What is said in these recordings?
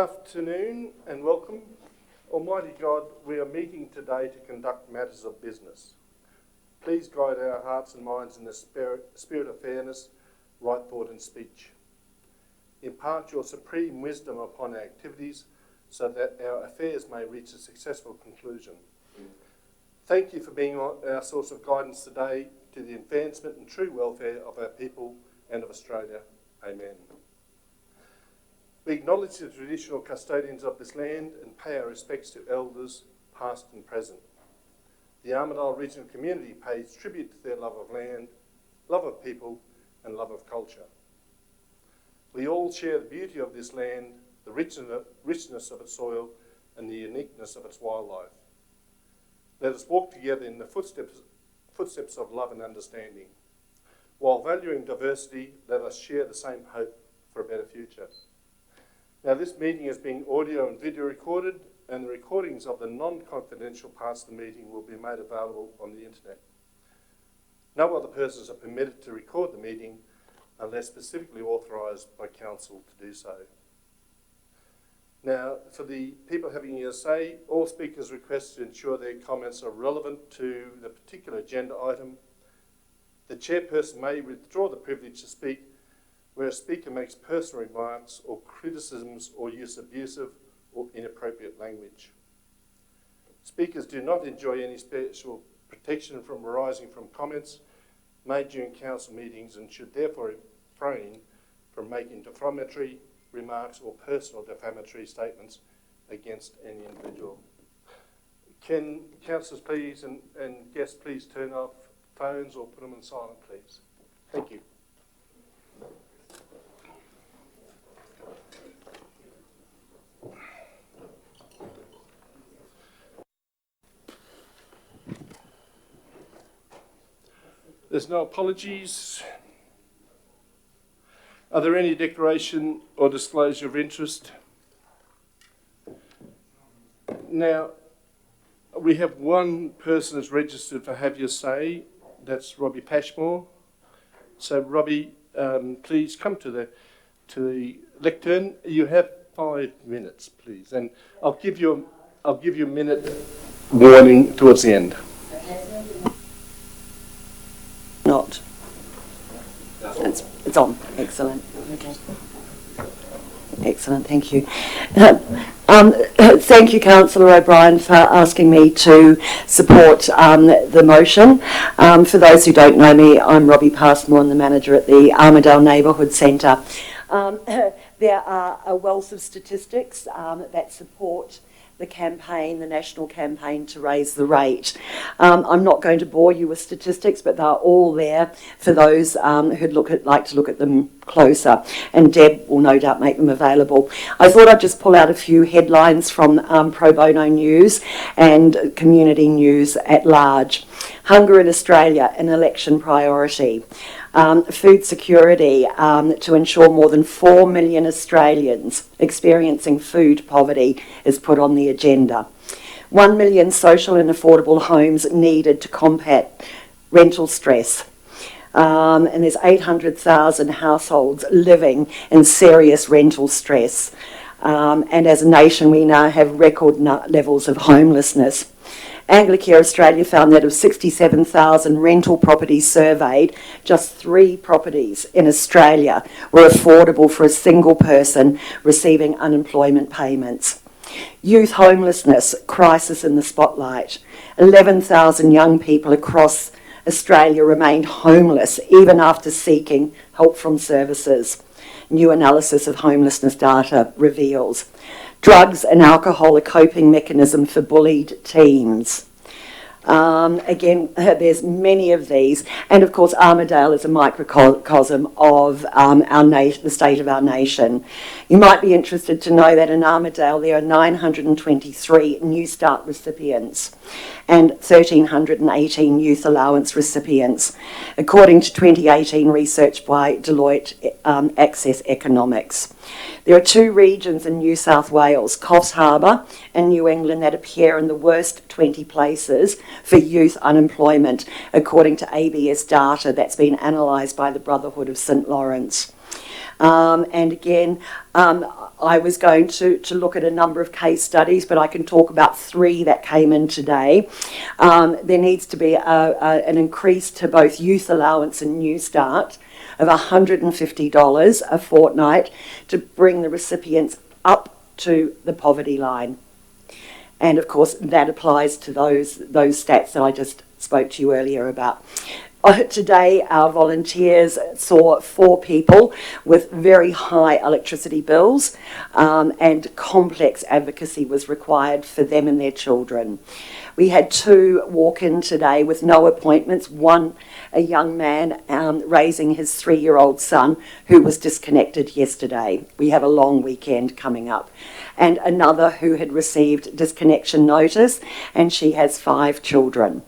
Afternoon and welcome. Almighty God, we are meeting today to conduct matters of business. Please guide our hearts and minds in the spirit of fairness, right thought and speech. Impart your supreme wisdom upon our activities so that our affairs may reach a successful conclusion. Thank you for being our source of guidance today to the advancement and true welfare of our people and of Australia. Amen. We acknowledge the traditional custodians of this land and pay our respects to elders, past and present. The Armidale Regional community pays tribute to their love of land, love of people, and love of culture. We all share the beauty of this land, the richness of its soil, and the uniqueness of its wildlife. Let us walk together in the footsteps of love and understanding. While valuing diversity, let us share the same hope for a better future. Now, this meeting is being audio and video recorded, and the recordings of the non-confidential parts of the meeting will be made available on the internet. No other persons are permitted to record the meeting unless specifically authorised by council to do so. Now, for the people having a say, all speakers request to ensure their comments are relevant to the particular agenda item. The chairperson may withdraw the privilege to speak where a speaker makes personal remarks or criticisms or use abusive or inappropriate language. Speakers do not enjoy any special protection from arising from comments made during council meetings and should therefore refrain from making defamatory remarks or personal defamatory statements against any individual. Can councillors please and guests please turn off phones or put them on silent, please? Thank you. There's no apologies. Are there any declaration or disclosure of interest? Now, we have one person that's registered for Have Your Say. That's Robbie Pashmore. So, Robbie, please come to the lectern. You have 5 minutes, please, and I'll give you a minute warning towards the end. Not. It's on. Excellent. Okay. Excellent. Thank you. Thank you, Councillor O'Brien, for asking me to support the motion. For those who don't know me, I'm Robbie Passmore, I'm the manager at the Armidale Neighbourhood Centre. There are a wealth of statistics that support the campaign, the national campaign to raise the rate. I'm not going to bore you with statistics, but they're all there for those who'd like to look at them closer, and Deb will no doubt make them available. I thought I'd just pull out a few headlines from Pro Bono News and community news at large. Hunger in Australia, an election priority. Food security to ensure more than 4 million Australians experiencing food poverty is put on the agenda. 1 million social and affordable homes needed to combat rental stress. And there's 800,000 households living in serious rental stress. And as a nation, we now have record levels of homelessness. Anglicare Australia found that of 67,000 rental properties surveyed, just 3 properties in Australia were affordable for a single person receiving unemployment payments. Youth homelessness, crisis in the spotlight. 11,000 young people across Australia remained homeless even after seeking help from services. New analysis of homelessness data reveals. Drugs and alcohol a coping mechanism for bullied teens. Again, there's many of these, and of course Armidale is a microcosm of the state of our nation. You might be interested to know that in Armidale there are 923 New Start recipients and 1,318 Youth Allowance recipients, according to 2018 research by Deloitte Access Economics. There are 2 regions in New South Wales, Coffs Harbour and New England, that appear in the worst 20 places for youth unemployment, according to ABS data that's been analysed by the Brotherhood of St Lawrence. And again, I was going to look at a number of case studies, but I can talk about 3 that came in today. There needs to be an increase to both youth allowance and New Start of $150 a fortnight to bring the recipients up to the poverty line. And of course, that applies to those stats that I just spoke to you earlier about. Today, our volunteers saw 4 people with very high electricity bills, and complex advocacy was required for them and their children. We had 2 walk in today with no appointments. One, a young man raising his 3-year-old son who was disconnected yesterday. We have a long weekend coming up. And another who had received disconnection notice, and she has 5 children.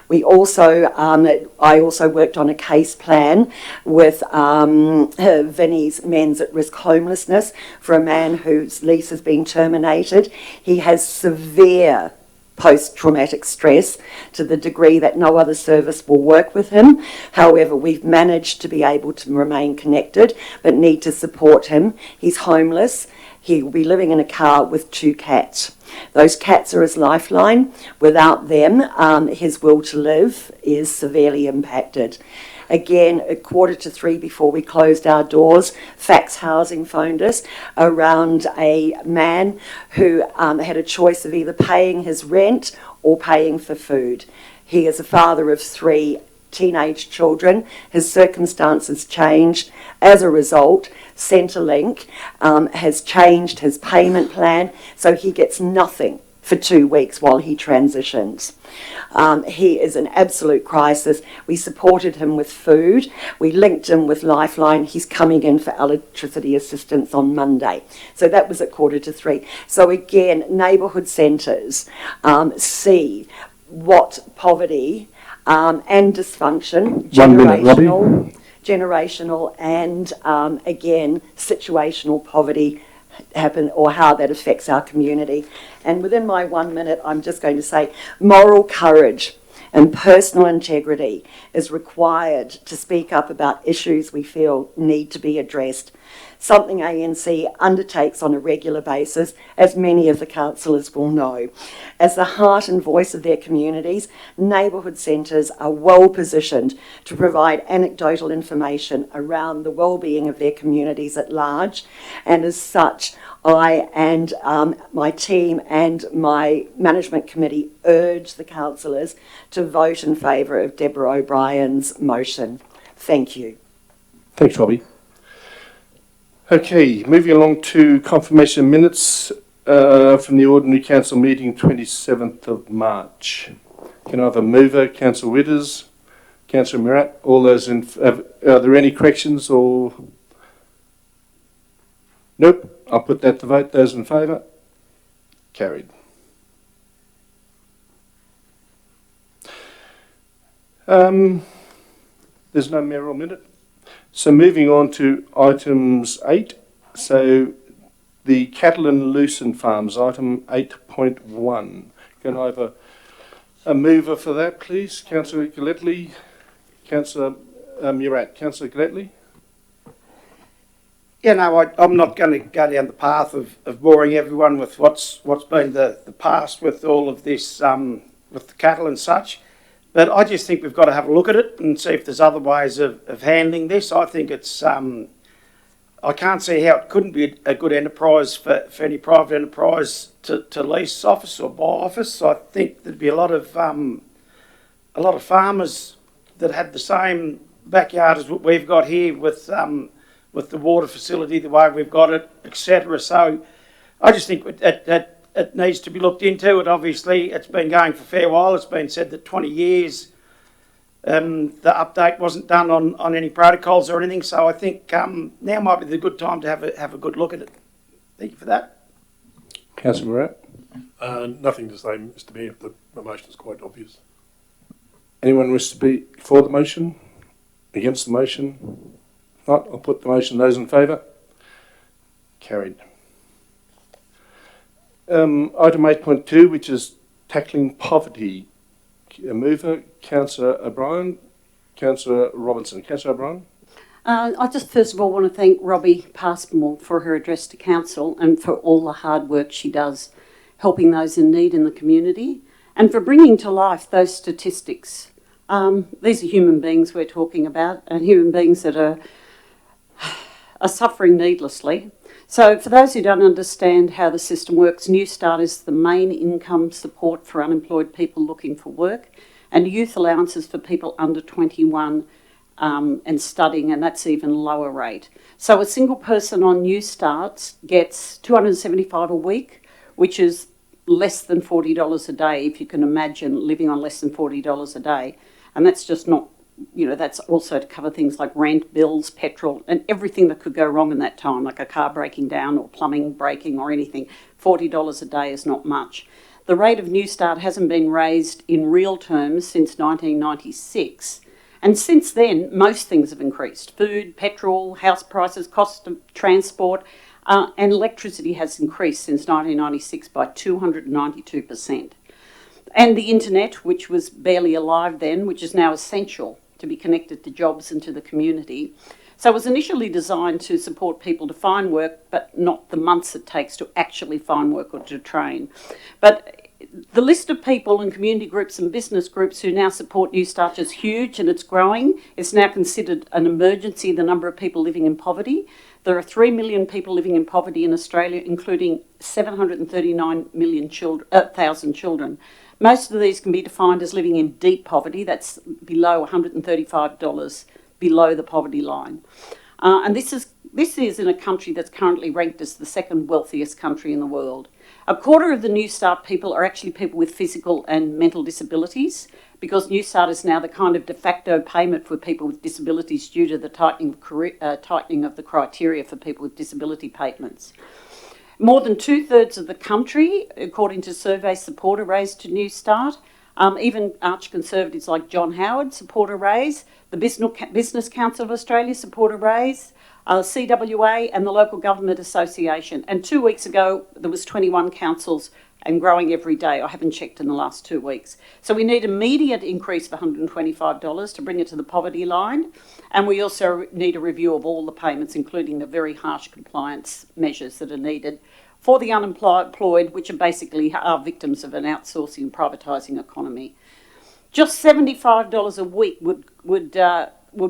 We also, I also worked on a case plan with Vinnie's Men's at Risk Homelessness for a man whose lease has been terminated. He has severe post-traumatic stress to the degree that no other service will work with him. However, we've managed to be able to remain connected but need to support him. He's homeless. He will be living in a car with 2 cats. Those cats are his lifeline. Without them, his will to live is severely impacted. Again, at 2:45 before we closed our doors, Fax Housing phoned us around a man who had a choice of either paying his rent or paying for food. He is a father of 3 teenage children. His circumstances changed. As a result, Centrelink has changed his payment plan, so he gets nothing for 2 weeks while he transitions. He is an absolute crisis. We supported him with food. We linked him with Lifeline. He's coming in for electricity assistance on Monday. So that was at 2:45. So again, neighbourhood centres see what poverty and dysfunction, generational and again situational poverty happen, or how that affects our community. And within my 1 minute, I'm just going to say moral courage and personal integrity is required to speak up about issues we feel need to be addressed. Something ANC undertakes on a regular basis, as many of the councillors will know. As the heart and voice of their communities, neighbourhood centres are well positioned to provide anecdotal information around the well-being of their communities at large, and as such, I and my team and my management committee urge the councillors to vote in favour of Deborah O'Brien's motion. Thank you. Thanks, Robbie. Okay, moving along to confirmation minutes from the Ordinary Council meeting 27th of March. Can I have a mover? Councillor Witters, Councillor Murat, all those in... are there any corrections or... Nope, I'll put that to vote. Those in favour? Carried. There's no mayoral minute. So moving on to items 8. So the cattle and lucerne farms, item 8.1. Can I have a mover for that, please? Councillor Gilletley, Councillor Murat. Councillor Gilletley? Yeah, no, I'm not going to go down the path of boring everyone with what's been the past with all of this, with the cattle and such. But I just think we've got to have a look at it and see if there's other ways of handling this. I think it's, I can't see how it couldn't be a good enterprise for any private enterprise to lease office or buy office. I think there'd be a lot of farmers that had the same backyard as what we've got here with the water facility, the way we've got it, etc. So I just think it needs to be looked into. It obviously, it's been going for a fair while. It's been said that 20 years the update wasn't done on any protocols or anything. So I think now might be the good time to have a good look at it. Thank you for that. Councillor Murat? Nothing to say, Mr Mayor. The motion is quite obvious. Anyone wish to be for the motion? Against the motion? Not. I'll put the motion. Those in favour? Carried. Item 8.2, which is tackling poverty. A mover, Councillor O'Brien. Councillor Robinson. Councillor O'Brien? I just first of all want to thank Robbie Passmore for her address to Council and for all the hard work she does helping those in need in the community and for bringing to life those statistics. These are human beings we're talking about, and human beings that are suffering needlessly. So for those who don't understand how the system works, New Start is the main income support for unemployed people looking for work, and youth allowances for people under 21 and studying, and that's even lower rate. So a single person on New Start gets $275 a week, which is less than $40 a day, if you can imagine living on less than $40 a day. And that's just not, that's also to cover things like rent, bills, petrol, and everything that could go wrong in that time, like a car breaking down or plumbing breaking or anything. $40 a day is not much. The rate of New Start hasn't been raised in real terms since 1996. And since then, most things have increased. Food, petrol, house prices, cost of transport, and electricity has increased since 1996 by 292%. And the internet, which was barely alive then, which is now essential to be connected to jobs and to the community. So it was initially designed to support people to find work, but not the months it takes to actually find work or to train. But the list of people and community groups and business groups who now support New Start is huge, and it's growing. It's now considered an emergency, the number of people living in poverty. There are 3 million people living in poverty in Australia, including 739,000 children. Most of these can be defined as living in deep poverty. That's below $135 below the poverty line. And this is in a country that's currently ranked as the second wealthiest country in the world. A quarter of the New Start people are actually people with physical and mental disabilities, because New Start is now the kind of de facto payment for people with disabilities due to the tightening of the criteria for people with disability payments. More than 2/3 of the country, according to surveys, support a raise to New Start. Even arch conservatives like John Howard support a raise. The Business Council of Australia support a raise. CWA and the Local Government Association. And 2 weeks ago, there was 21 councils and growing every day. I haven't checked in the last 2 weeks. So we need immediate increase of $125 to bring it to the poverty line. And we also need a review of all the payments, including the very harsh compliance measures that are needed for the unemployed, which are basically our victims of an outsourcing and privatising economy. Just $75 a week would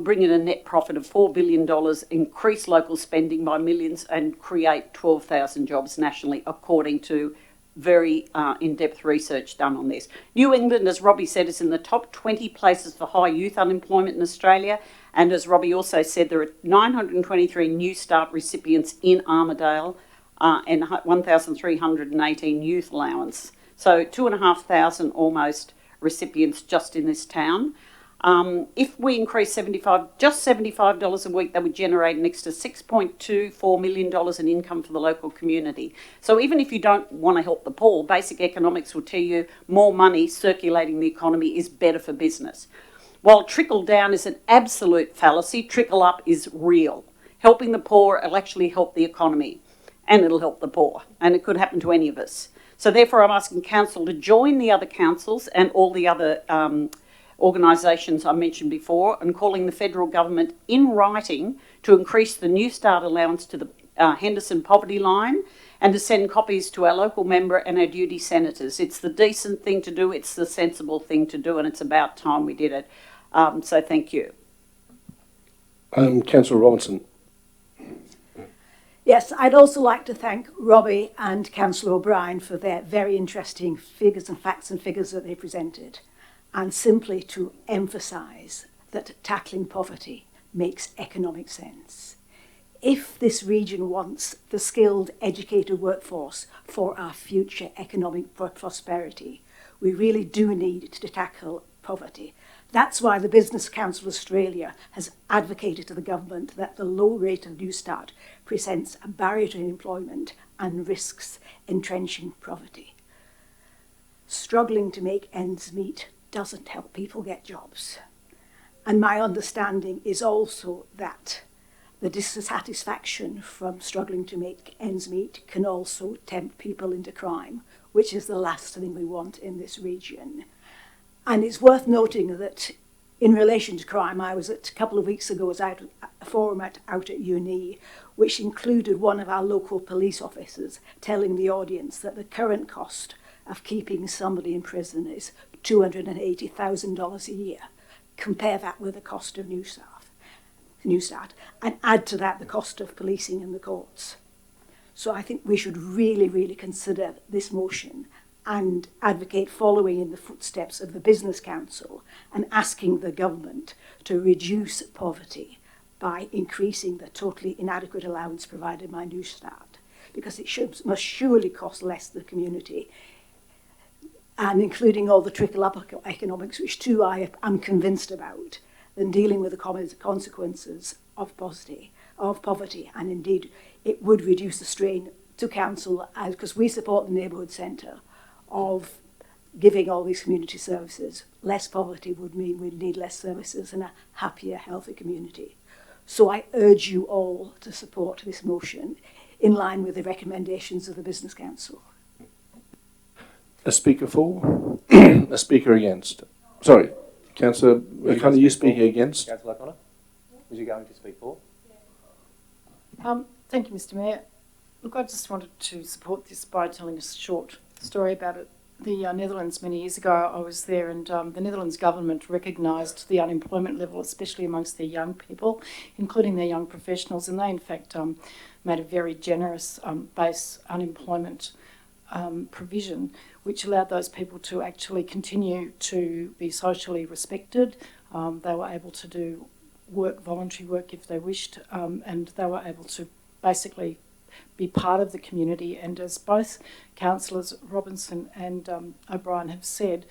bring in a net profit of $4 billion, increase local spending by millions, and create 12,000 jobs nationally, according to very in-depth research done on this. New England, as Robbie said, is in the top 20 places for high youth unemployment in Australia. And as Robbie also said, there are 923 New Start recipients in Armidale and 1,318 youth allowance. So 2,500 almost recipients just in this town. If we increase $75 a week, that would generate an extra $6.24 million in income for the local community. So even if you don't want to help the poor, basic economics will tell you more money circulating the economy is better for business. While trickle down is an absolute fallacy, trickle up is real. Helping the poor will actually help the economy, and it'll help the poor, and it could happen to any of us. So therefore I'm asking Council to join the other councils and all the other organisations I mentioned before, and calling the federal government in writing to increase the New Start allowance to the Henderson poverty line, and to send copies to our local member and our duty senators. It's the decent thing to do, it's the sensible thing to do, and it's about time we did it. So thank you. Councillor Robinson. Yes, I'd also like to thank Robbie and Councillor O'Brien for their very interesting figures and facts and figures that they presented, and simply to emphasise that tackling poverty makes economic sense. If this region wants the skilled, educated workforce for our future economic prosperity, we really do need to tackle poverty. That's why the Business Council of Australia has advocated to the government that the low rate of New Start presents a barrier to employment and risks entrenching poverty. Struggling to make ends meet doesn't help people get jobs. And my understanding is also that the dissatisfaction from struggling to make ends meet can also tempt people into crime, which is the last thing we want in this region. And it's worth noting that in relation to crime, I was a couple of weeks ago, was out at a forum out at uni, which included one of our local police officers telling the audience that the current cost of keeping somebody in prison is $280,000 a year. Compare that with the cost of New Start, and add to that the cost of policing in the courts. So I think we should really, really consider this motion and advocate following in the footsteps of the Business Council and asking the government to reduce poverty by increasing the totally inadequate allowance provided by New Start, because it must surely cost less to the community, and including all the trickle-up economics, which too I am convinced about, than dealing with the consequences of poverty. And indeed, it would reduce the strain to council, because we support the neighbourhood centre, of giving all these community services. Less poverty would mean we'd need less services and a happier, healthy community. So I urge you all to support this motion in line with the recommendations of the Business Council. A speaker for? A speaker against? Sorry, Councillor O'Connor, you speaking against? Councillor O'Connor, was you going to speak for? Thank you, Mr. Mayor. Look, I just wanted to support this by telling a short story about it. The Netherlands, many years ago, I was there, and the Netherlands government recognised the unemployment level, especially amongst their young people, including their young professionals, and they in fact made a very generous base unemployment provision, which allowed those people to actually continue to be socially respected. They were able to do voluntary work if they wished, and they were able to basically be part of the community. And as both councillors Robinson and O'Brien have said,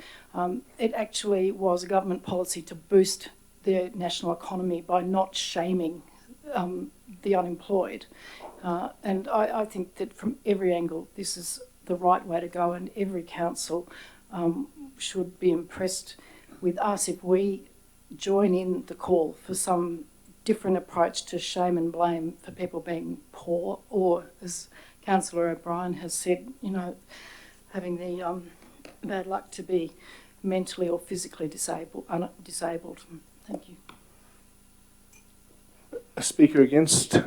it actually was a government policy to boost the national economy by not shaming the unemployed. And I think that from every angle this is the right way to go, and every council should be impressed with us if we join in the call for some different approach to shame and blame for people being poor, or, as Councillor O'Brien has said, you know, having the bad luck to be mentally or physically disabled. Thank you. A speaker against? Are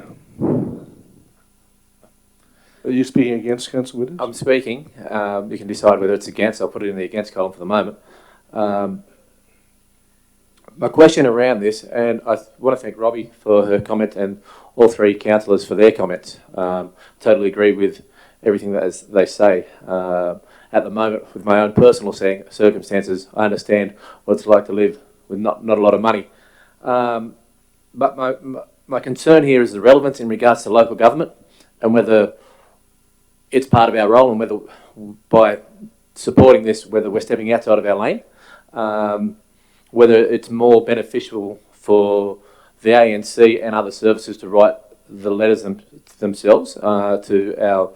you speaking against, Councillor Withers? I'm speaking. You can decide whether it's against. I'll put it in the against column for the moment. My question around this, and I want to thank Robbie for her comment and all three councillors for their comments. Totally agree with everything that they say. At the moment, with my own personal circumstances, I understand what it's like to live with not a lot of money. But my concern here is the relevance in regards to local government, and whether it's part of our role, and whether by supporting this, whether we're stepping outside of our lane, whether it's more beneficial for the ANC and other services to write the letters themselves to our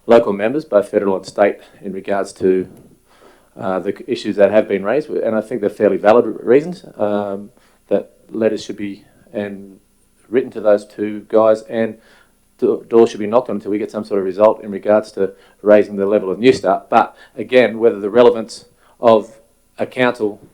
local members, both federal and state, in regards to the issues that have been raised. And I think they're fairly valid reasons that letters should be written to those two guys, and doors should be knocked on until we get some sort of result in regards to raising the level of New Start. But again, whether the relevance of a council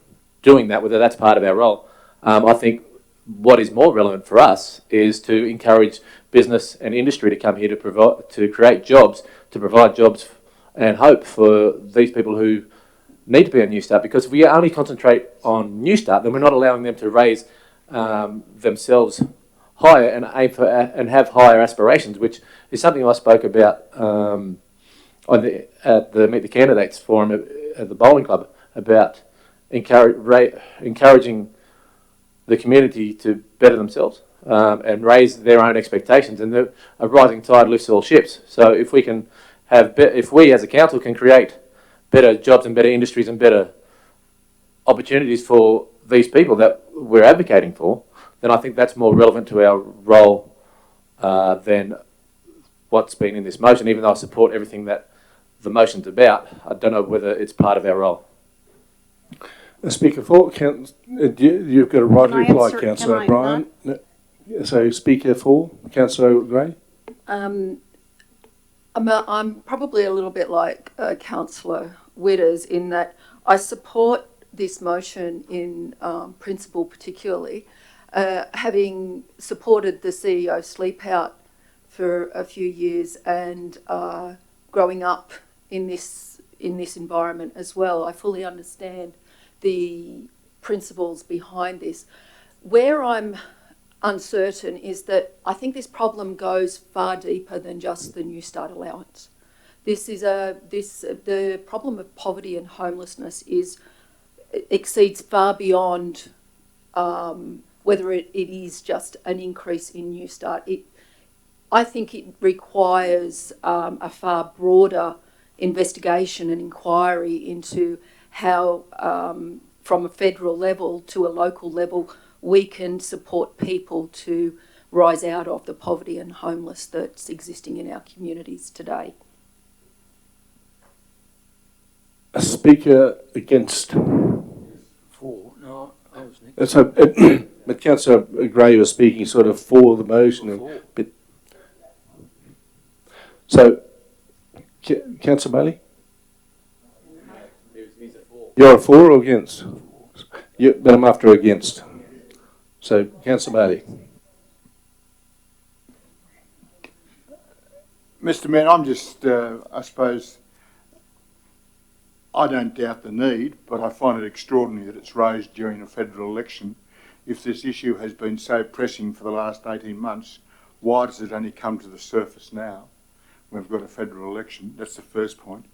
doing that, whether that's part of our role, I think what is more relevant for us is to encourage business and industry to come here to create jobs, to provide jobs and hope for these people who need to be on New Start. Because if we only concentrate on New Start, then we're not allowing them to raise themselves higher and aim for and have higher aspirations, which is something I spoke about at the Meet the Candidates forum at the bowling club, about encouraging the community to better themselves and raise their own expectations. And a rising tide lifts all ships. So if we can if we as a council can create better jobs and better industries and better opportunities for these people that we're advocating for, then I think that's more relevant to our role than what's been in this motion. Even though I support everything that the motion's about, I don't know whether it's part of our role. Speaker for, you've got a right to reply, Councillor O'Brien. No. So, Speaker for, Councillor Gray. I'm probably a little bit like Councillor Withers in that I support this motion in principle particularly, having supported the CEO Sleep Out for a few years and growing up in this environment as well, I fully understand the principles behind this. Where I'm uncertain is that I think this problem goes far deeper than just the New Start allowance. The problem of poverty and homelessness exceeds far beyond whether it is just an increase in New Start. I think it requires a far broader investigation and inquiry into how, from a federal level to a local level, we can support people to rise out of the poverty and homeless that's existing in our communities today. A speaker against. For. No, I was next. So, but Councillor Gray was speaking sort of for the motion. But, so, Councillor Bailey? You're a for or against? But I'm after against. So, Councillor Bailey. Mr. Mayor, I'm just, I suppose, I don't doubt the need, but I find it extraordinary that it's raised during a federal election. If this issue has been so pressing for the last 18 months, why does it only come to the surface now? We've got a federal election. That's the first point.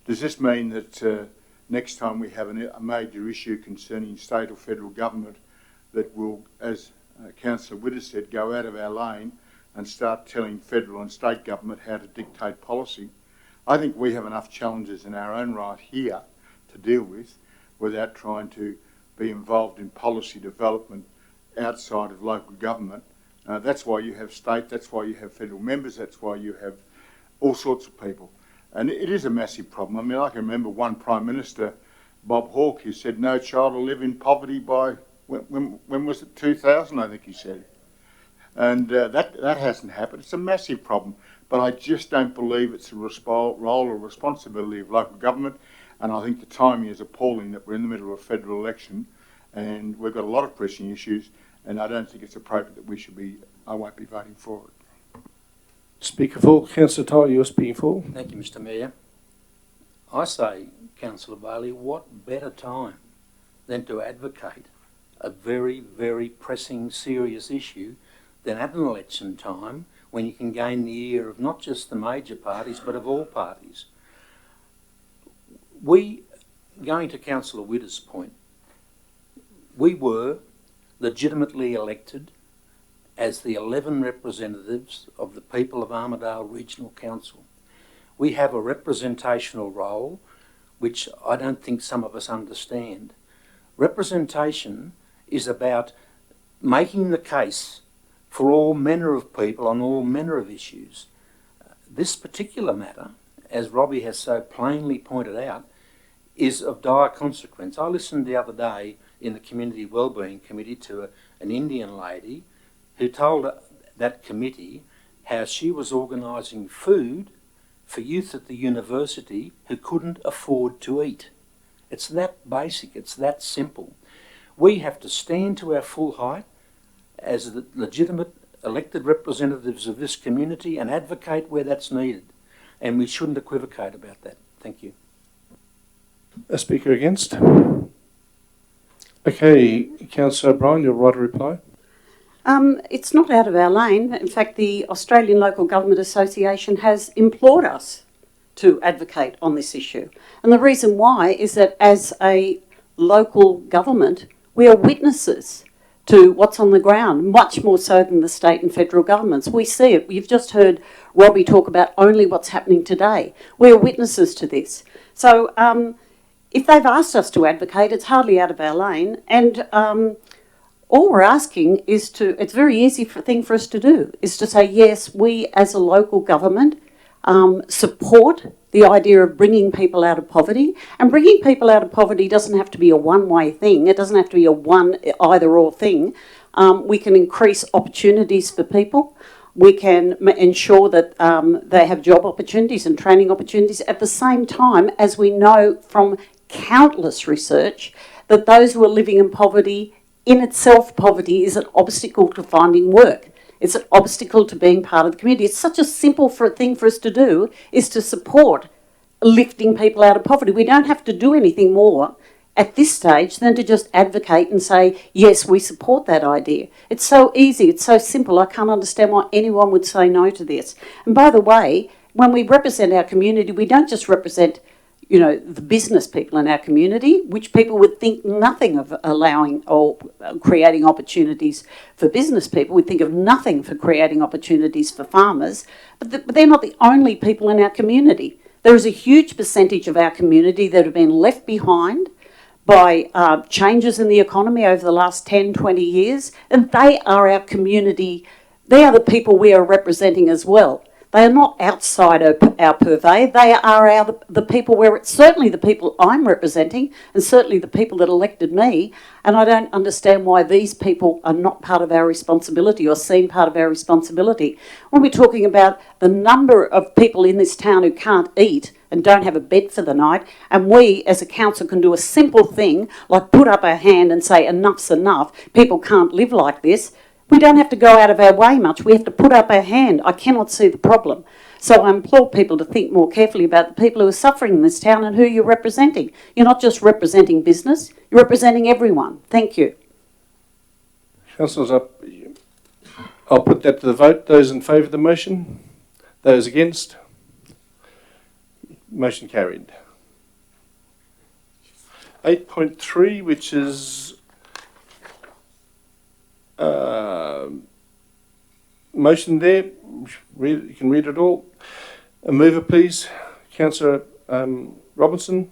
Does this mean that next time we have a major issue concerning state or federal government that will, as Councillor Witter said, go out of our lane and start telling federal and state government how to dictate policy? I think we have enough challenges in our own right here to deal with without trying to be involved in policy development outside of local government. That's why you have state, that's why you have federal members, that's why you have all sorts of people. And it is a massive problem. I mean, I can remember one Prime Minister, Bob Hawke, who said no child will live in poverty by, when was it, 2000, I think he said. And that hasn't happened. It's a massive problem. But I just don't believe it's a role or responsibility of local government. And I think the timing is appalling that we're in the middle of a federal election and we've got a lot of pressing issues, and I don't think it's appropriate that we should be, I won't be voting for it. Speaker for, Councillor Tyler, you're speaking for. Thank you, Mr. Mayor. I say, Councillor Bailey, what better time than to advocate a very, very pressing, serious issue than at an election time when you can gain the ear of not just the major parties but of all parties. Going to Councillor Witter's point, we were legitimately elected as the 11 representatives of the people of Armidale Regional Council. We have a representational role which I don't think some of us understand. Representation is about making the case for all manner of people on all manner of issues. This particular matter, as Robbie has so plainly pointed out, is of dire consequence. I listened the other day in the Community Wellbeing Committee to an Indian lady who told that committee how she was organising food for youth at the university who couldn't afford to eat. It's that basic, it's that simple. We have to stand to our full height as the legitimate elected representatives of this community and advocate where that's needed. And we shouldn't equivocate about that. Thank you. A speaker against? Okay, Councillor O'Brien, your right to reply. It's not out of our lane. In fact, the Australian Local Government Association has implored us to advocate on this issue. And the reason why is that as a local government, we are witnesses to what's on the ground, much more so than the state and federal governments. We see it. You've just heard Robbie talk about only what's happening today. We're witnesses to this. So if they've asked us to advocate, it's hardly out of our lane. And all we're asking is it's a very easy thing for us to do, is to say, yes, we as a local government support the idea of bringing people out of poverty. And bringing people out of poverty doesn't have to be a one-way thing. It doesn't have to be a one either-or thing. We can increase opportunities for people. We can ensure that they have job opportunities and training opportunities at the same time as we know from countless research that those who are living in poverty, in itself, poverty is an obstacle to finding work. It's an obstacle to being part of the community. It's such a simple thing for us to do, is to support lifting people out of poverty. We don't have to do anything more at this stage than to just advocate and say, yes, we support that idea. It's so easy, it's so simple. I can't understand why anyone would say no to this. And by the way, when we represent our community, we don't just represent, the business people in our community, which people would think nothing of allowing or creating opportunities for business people. We'd think of nothing for creating opportunities for farmers. But they're not the only people in our community. There is a huge percentage of our community that have been left behind by changes in the economy over the last 10, 20 years, and they are our community. They are the people we are representing as well. They are not outside our purvey. They are the people certainly the people I'm representing, and certainly the people that elected me, and I don't understand why these people are not part of our responsibility or seen part of our responsibility. When we're talking about the number of people in this town who can't eat and don't have a bed for the night, and we as a council can do a simple thing like put up our hand and say enough's enough, people can't live like this. We don't have to go out of our way much. We have to put up our hand. I cannot see the problem. So I implore people to think more carefully about the people who are suffering in this town and who you're representing. You're not just representing business, you're representing everyone. Thank you. Councillors, I'll put that to the vote. Those in favour of the motion? Those against? Motion carried. 8.3, which is motion there. You can read it all. A mover, please. Councillor Robinson.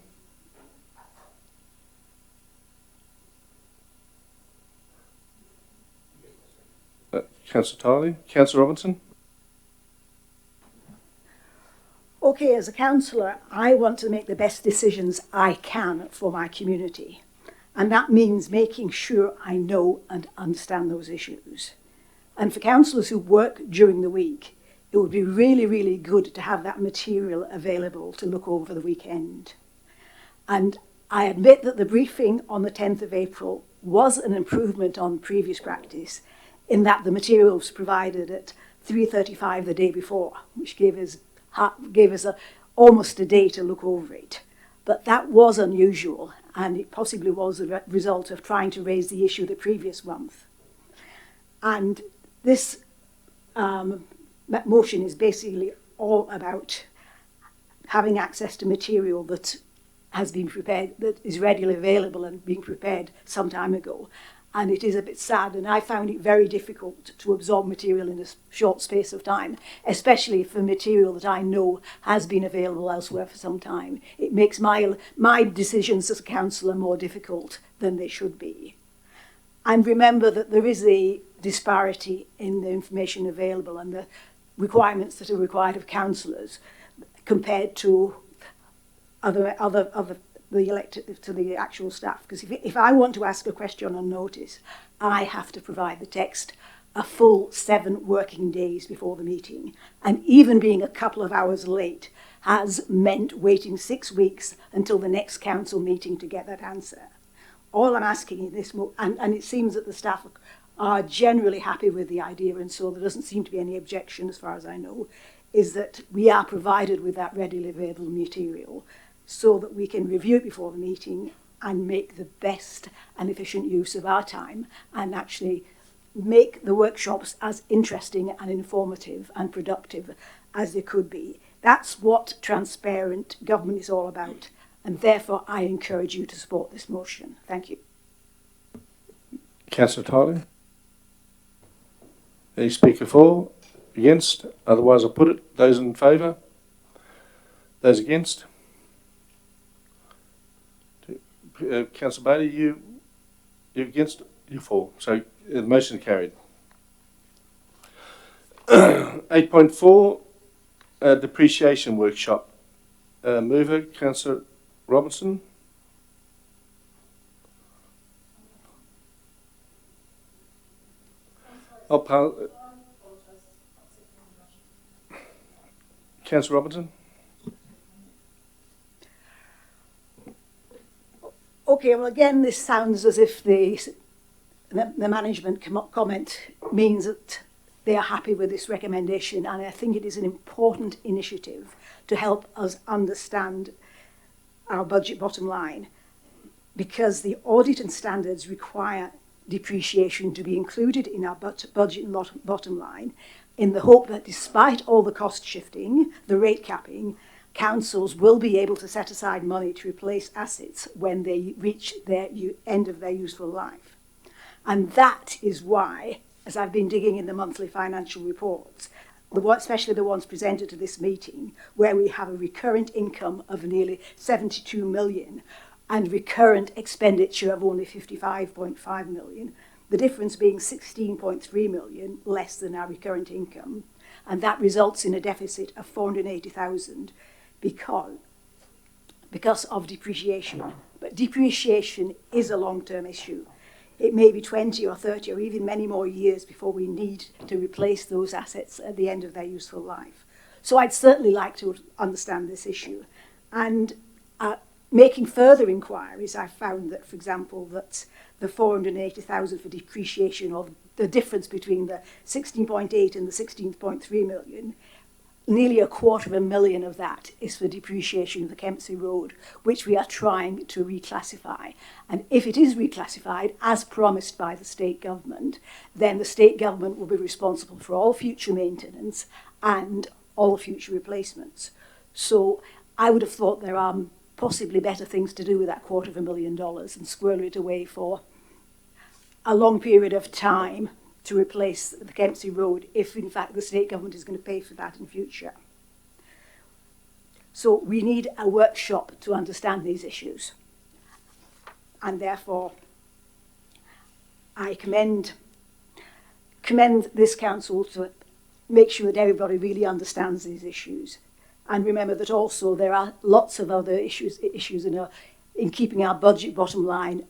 Councillor Tiley. Councillor Robinson. Okay, as a councillor, I want to make the best decisions I can for my community. And that means making sure I know and understand those issues. And for councillors who work during the week, it would be really, really good to have that material available to look over the weekend. And I admit that the briefing on the 10th of April was an improvement on previous practice, in that the material was provided at 3:35 the day before, which gave us almost a day to look over it. But that was unusual, and it possibly was a result of trying to raise the issue the previous month. And this motion is basically all about having access to material that has been prepared, that is readily available and being prepared some time ago. And it is a bit sad, and I found it very difficult to absorb material in a short space of time, especially for material that I know has been available elsewhere for some time. It makes my decisions as a councillor more difficult than they should be. And remember that there is a disparity in the information available and the requirements that are required of councillors compared to the elected to the actual staff. Because if I want to ask a question on notice, I have to provide the text a full 7 working days before the meeting. And even being a couple of hours late has meant waiting 6 weeks until the next council meeting to get that answer. All I'm asking in this, and it seems that the staff are generally happy with the idea, and so there doesn't seem to be any objection as far as I know, is that we are provided with that readily available material so that we can review it before the meeting and make the best and efficient use of our time and actually make the workshops as interesting and informative and productive as they could be. That's what transparent government is all about, and therefore I encourage you to support this motion. Thank you. Councillor Tiley. Any speaker for? Against? Otherwise I'll put it. Those in favour? Those against? Councillor Bailey, you're against? You're for. So the motion is carried. 8.4, depreciation workshop. Mover, Councillor Robinson. Councillor Robinson. Okay, well, again, this sounds as if the management comment means that they are happy with this recommendation, and I think it is an important initiative to help us understand our budget bottom line, because the audit and standards require depreciation to be included in our budget and bottom line, in the hope that despite all the cost shifting, the rate capping, councils will be able to set aside money to replace assets when they reach their end of their useful life. And that is why, as I've been digging in the monthly financial reports, especially the ones presented to this meeting, where we have a recurrent income of nearly 72 million and recurrent expenditure of only 55.5 million, the difference being 16.3 million less than our recurrent income. And that results in a deficit of 480,000 because of depreciation. But depreciation is a long-term issue. It may be 20 or 30 or even many more years before we need to replace those assets at the end of their useful life. So I'd certainly like to understand this issue. And making further inquiries, I found that, for example, that the 480,000 for depreciation, or the difference between the 16.8 and the 16.3 million, nearly $250,000 of that is for depreciation of the Kempsey Road, which we are trying to reclassify. And if it is reclassified, as promised by the state government, then the state government will be responsible for all future maintenance and all future replacements. So I would have thought there are possibly better things to do with that $250,000 and squirrel it away for a long period of time to replace the Kempsey Road, if in fact the state government is going to pay for that in future. So we need a workshop to understand these issues. And therefore, I commend this council to make sure that everybody really understands these issues. And remember that also there are lots of other issues in keeping our budget bottom line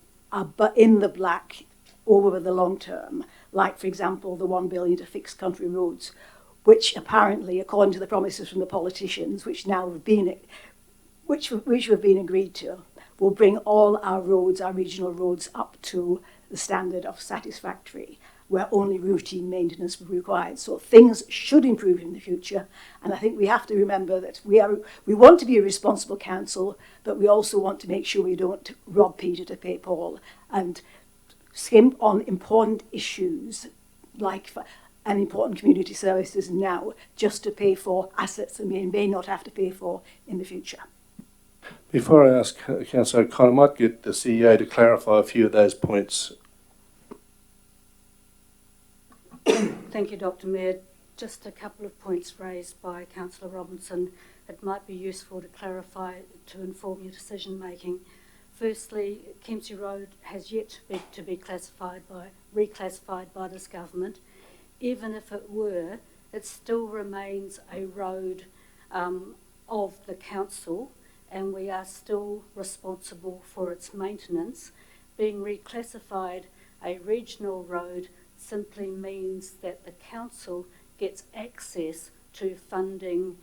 in the black over the long term, like, for example, the 1 billion to fix country roads, which apparently, according to the promises from the politicians, which have been agreed to, will bring all our roads, our regional roads, up to the standard of satisfactory, where only routine maintenance will be required. So things should improve in the future, and I think we have to remember that we want to be a responsible council, but we also want to make sure we don't rob Peter to pay Paul and skimp on important issues like important community services now just to pay for assets that we may not have to pay for in the future. Before I ask Councillor O'Connor, I might get the CEO to clarify a few of those points. Thank you, Dr. Mayor. Just a couple of points raised by Councillor Robinson. It might be useful to clarify to inform your decision making. Firstly, Kempsey Road has yet to be reclassified by this government. Even if it were, it still remains a road of the council, and we are still responsible for its maintenance. Being reclassified a regional road simply means that the council gets access to funding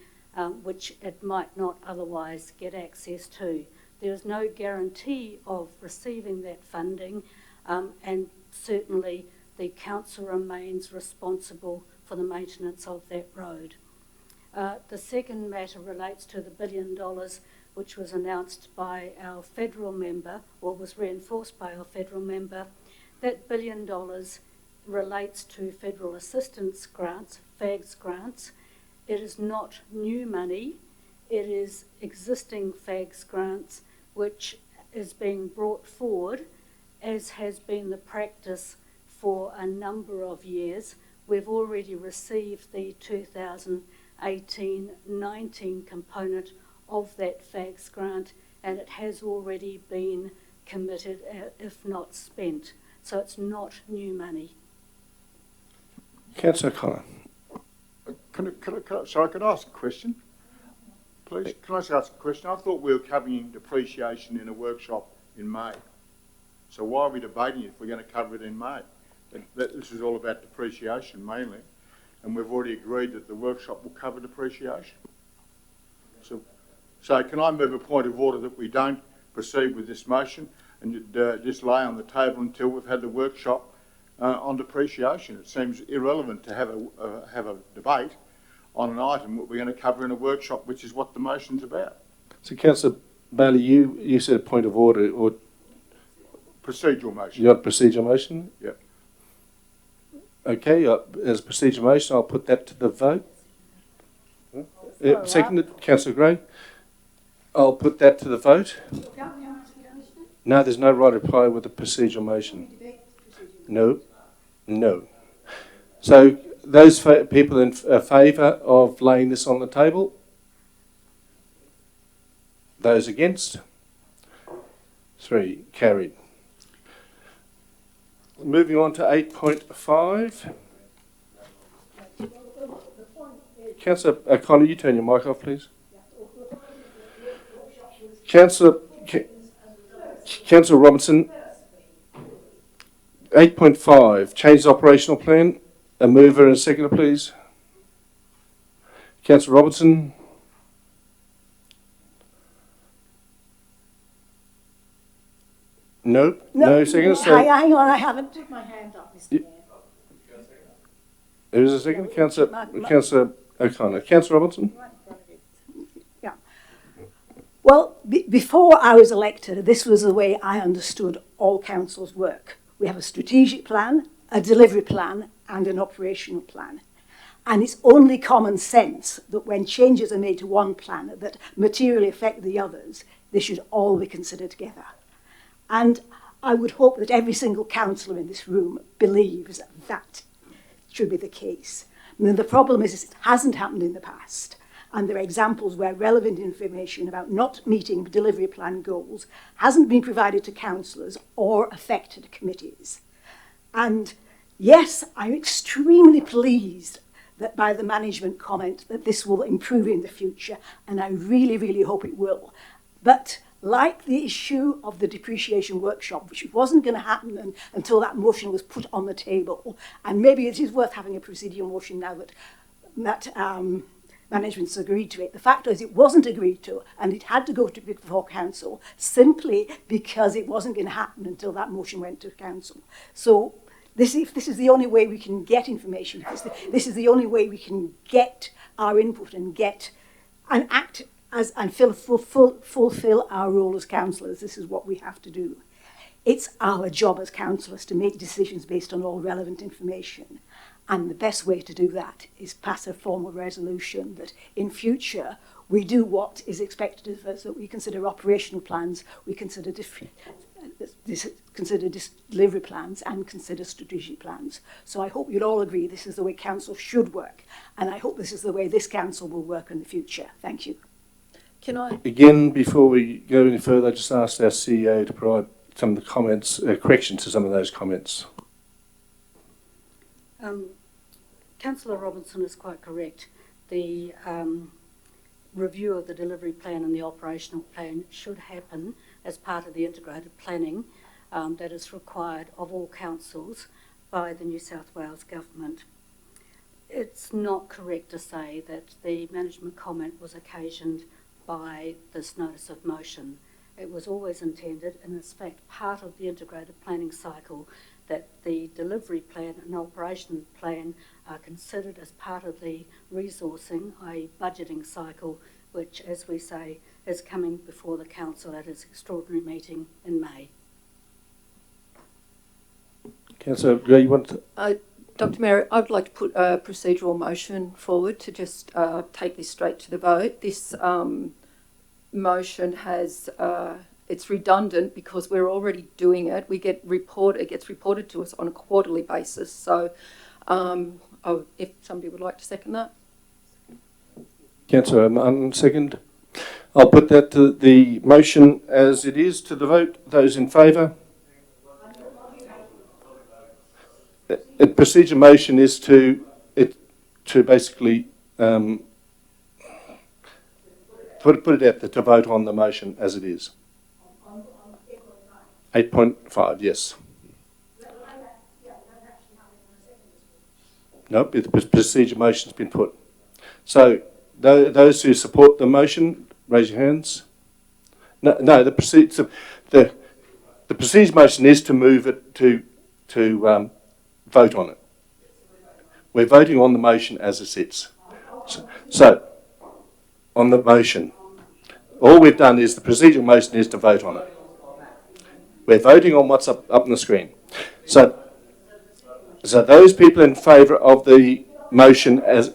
which it might not otherwise get access to. There is no guarantee of receiving that funding, and certainly the council remains responsible for the maintenance of that road. The second matter relates to the $1 billion which was announced by our federal member, or was reinforced by our federal member. That $1 billion relates to federal assistance grants, FAGS grants. It is not new money. It is existing FAGS grants which is being brought forward, as has been the practice for a number of years. We've already received the 2018-19 component of that FAGS grant, and it has already been committed, if not spent. So it's not new money. Councillor O'Connor. Sorry, could I ask a question? Please, can I ask a question? I thought we were covering depreciation in a workshop in May. So why are we debating it if we're going to cover it in May? This is all about depreciation mainly, and we've already agreed that the workshop will cover depreciation. So can I move a point of order that we don't proceed with this motion and just lay on the table until we've had the workshop on depreciation. It seems irrelevant to have a debate on an item that we're going to cover in a workshop, which is what the motion's about. So, Councillor Bailey, you said a point of order or Procedural motion. you got a procedural motion? Yep. Okay, as a procedural motion, I'll put that to the vote. Seconded, Councillor Gray. I'll put that to the vote. No, there's no right reply with a procedural motion. No, no. So those people in favour of laying this on the table? Those against? 3, carried. Moving on to 8.5. Councillor O'Connor, you turn your mic off, please. Councillor Robinson, 8.5, change the operational plan. A mover and a seconder, please. Councillor Robinson. No, no seconder. So Hang on, I haven't put my hand up, Mr. Mayor. who's a second? Councillor O'Connor. Councillor Robinson. Yeah. Well, before I was elected, this was the way I understood all councils work. We have a strategic plan, a delivery plan, and an operational plan. And it's only common sense that when changes are made to one plan that materially affect the others, they should all be considered together. And I would hope that every single councillor in this room believes that should be the case. I mean, the problem is it hasn't happened in the past. And there are examples where relevant information about not meeting delivery plan goals hasn't been provided to councillors or affected committees. And yes, I'm extremely pleased that by the management comment that this will improve in the future, and I really, really hope it will. But like the issue of the depreciation workshop, which wasn't going to happen until that motion was put on the table, and maybe it is worth having a procedural motion now that management's agreed to it. The fact is it wasn't agreed to, and it had to go to before council simply because it wasn't going to happen until that motion went to council. So if this is the only way we can get information, this is the only way we can get our input and act and fulfill our role as councillors. This is what we have to do. It's our job as councillors to make decisions based on all relevant information. And the best way to do that is pass a formal resolution that in future we do what is expected of us, that we consider operational plans, we consider delivery plans and consider strategic plans. So I hope you'll all agree this is the way council should work. And I hope this is the way this council will work in the future. Thank you. Can I? Again, before we go any further, I just asked our CEO to provide some of the comments, correction to some of those comments. Councillor Robinson is quite correct. The review of the delivery plan and the operational plan should happen as part of the integrated planning that is required of all councils by the New South Wales Government. It's not correct to say that the management comment was occasioned by this notice of motion. It was always intended, and in fact part of the integrated planning cycle, that the delivery plan and operation plan are considered as part of the resourcing, i.e. budgeting cycle, which, as we say, is coming before the council at its extraordinary meeting in May. Councillor Gray, you want to... Dr. Mayor, I'd like to put a procedural motion forward to just take this straight to the vote. This motion has, it's redundant because we're already doing it. It gets reported to us on a quarterly basis. So if somebody would like to second that. Councillor Martin, second. I'll put that to the motion as it is to the vote. Those in favour? A procedure motion is to basically put it out there to vote on the motion as it is. 8.5, yes. Nope, the procedure motion's been put. So those who support the motion, raise your hands. No, the procedure. the procedure motion is to move it to vote on it. We're voting on the motion as it sits. So, on the motion, all we've done is the procedural motion is to vote on it. We're voting on what's up on the screen. So those people in favour of the motion as...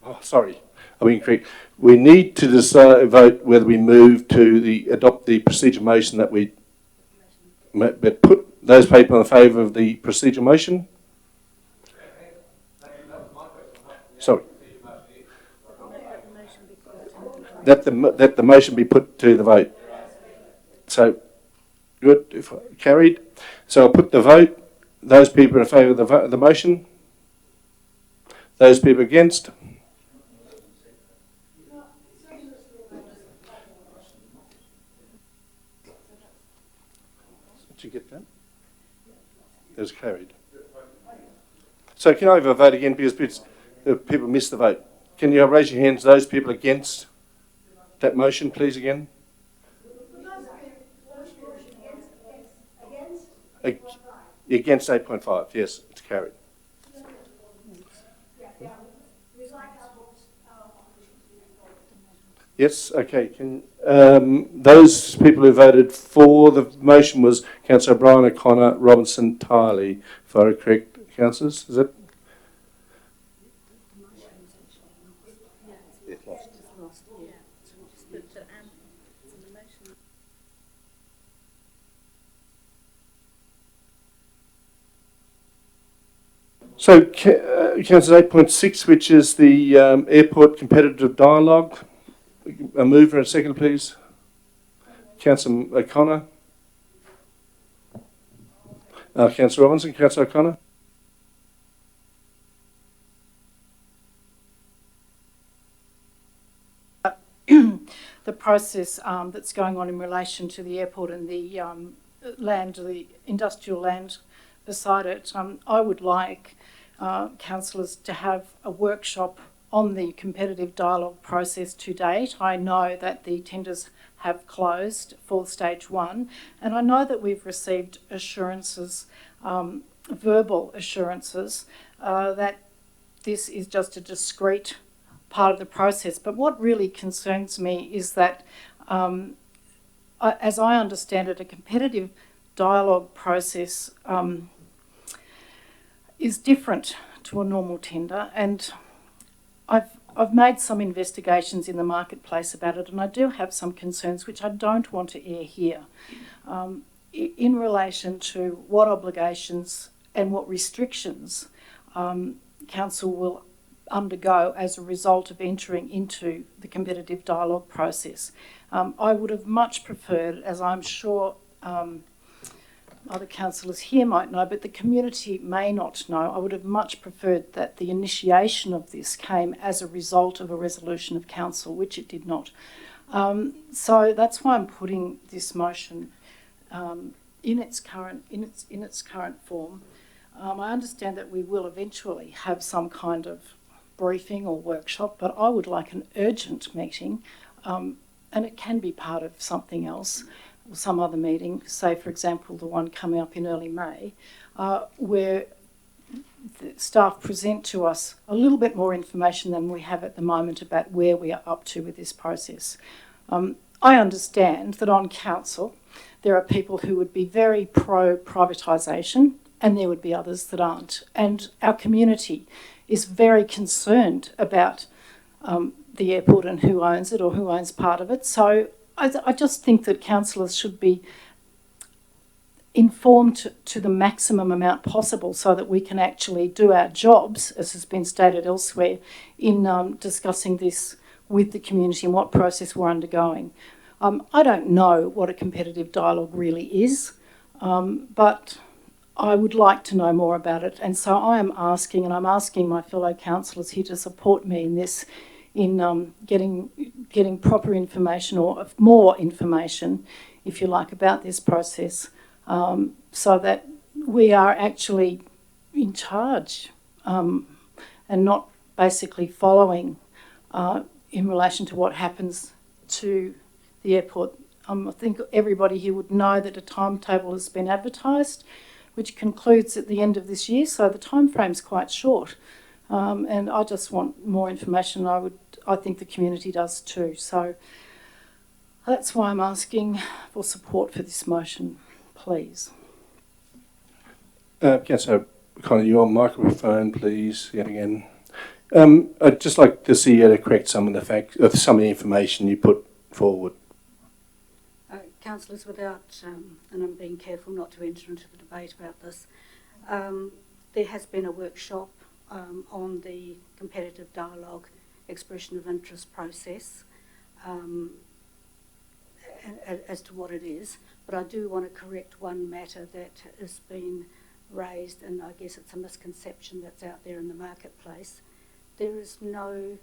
Oh, sorry, I'm incorrect. We need to decide, vote whether we move to adopt the procedure motion that we put those people in favour of the procedure motion. Sorry. That the motion be put to the vote. So, good, if carried. So I'll put the vote. Those people in favour of the motion. Those people against. Did you get that? That was carried. So can I have a vote again, because people missed the vote? Can you raise your hands, those people against that motion, please, again? Against 8.5, yes, it's carried. Yes, okay. Those people who voted for the motion was Councillor O'Brien, O'Connor, Robinson, Tiley, if I correct, councillors, is it? So, Councillor 8.6, which is the airport competitive dialogue. A mover and a second, please. Councillor O'Connor. Councillor Robinson, Councillor O'Connor. The process that's going on in relation to the airport and the land, the industrial land beside it, I would like councillors to have a workshop on the competitive dialogue process to date. I know that the tenders have closed for stage 1, and I know that we've received assurances, verbal assurances, that this is just a discrete part of the process. But what really concerns me is that, as I understand it, a competitive dialogue process is different to a normal tender, and I've made some investigations in the marketplace about it, and I do have some concerns which I don't want to air here in relation to what obligations and what restrictions council will undergo as a result of entering into the competitive dialogue process. I would have much preferred, as I'm sure other councillors here might know, but the community may not know, I would have much preferred that the initiation of this came as a result of a resolution of council, which it did not. So that's why I'm putting this motion in its current form. I understand that we will eventually have some kind of briefing or workshop, but I would like an urgent meeting, and it can be part of something else, or some other meeting, say for example the one coming up in early May, where the staff present to us a little bit more information than we have at the moment about where we are up to with this process. I understand that on council there are people who would be very pro-privatisation, and there would be others that aren't. And our community is very concerned about the airport and who owns it or who owns part of it. So I just think that councillors should be informed to the maximum amount possible so that we can actually do our jobs, as has been stated elsewhere, in discussing this with the community and what process we're undergoing. I don't know what a competitive dialogue really is, but I would like to know more about it. And so I am asking, and I'm asking my fellow councillors here to support me in this, in getting proper information, or more information, if you like, about this process, so that we are actually in charge and not basically following in relation to what happens to the airport. I think everybody here would know that a timetable has been advertised, which concludes at the end of this year, so the time frame's quite short. And I just want more information. I think the community does too. So that's why I'm asking for support for this motion, please. Councillor Connor, you on microphone, please, yet again. I'd just like to see you to correct some of the facts, some of the information you put forward. Councillors, without, and I'm being careful not to enter into the debate about this, there has been a workshop on the competitive dialogue expression of interest process as to what it is, but I do want to correct one matter that has been raised, and I guess it's a misconception that's out there in the marketplace. There is no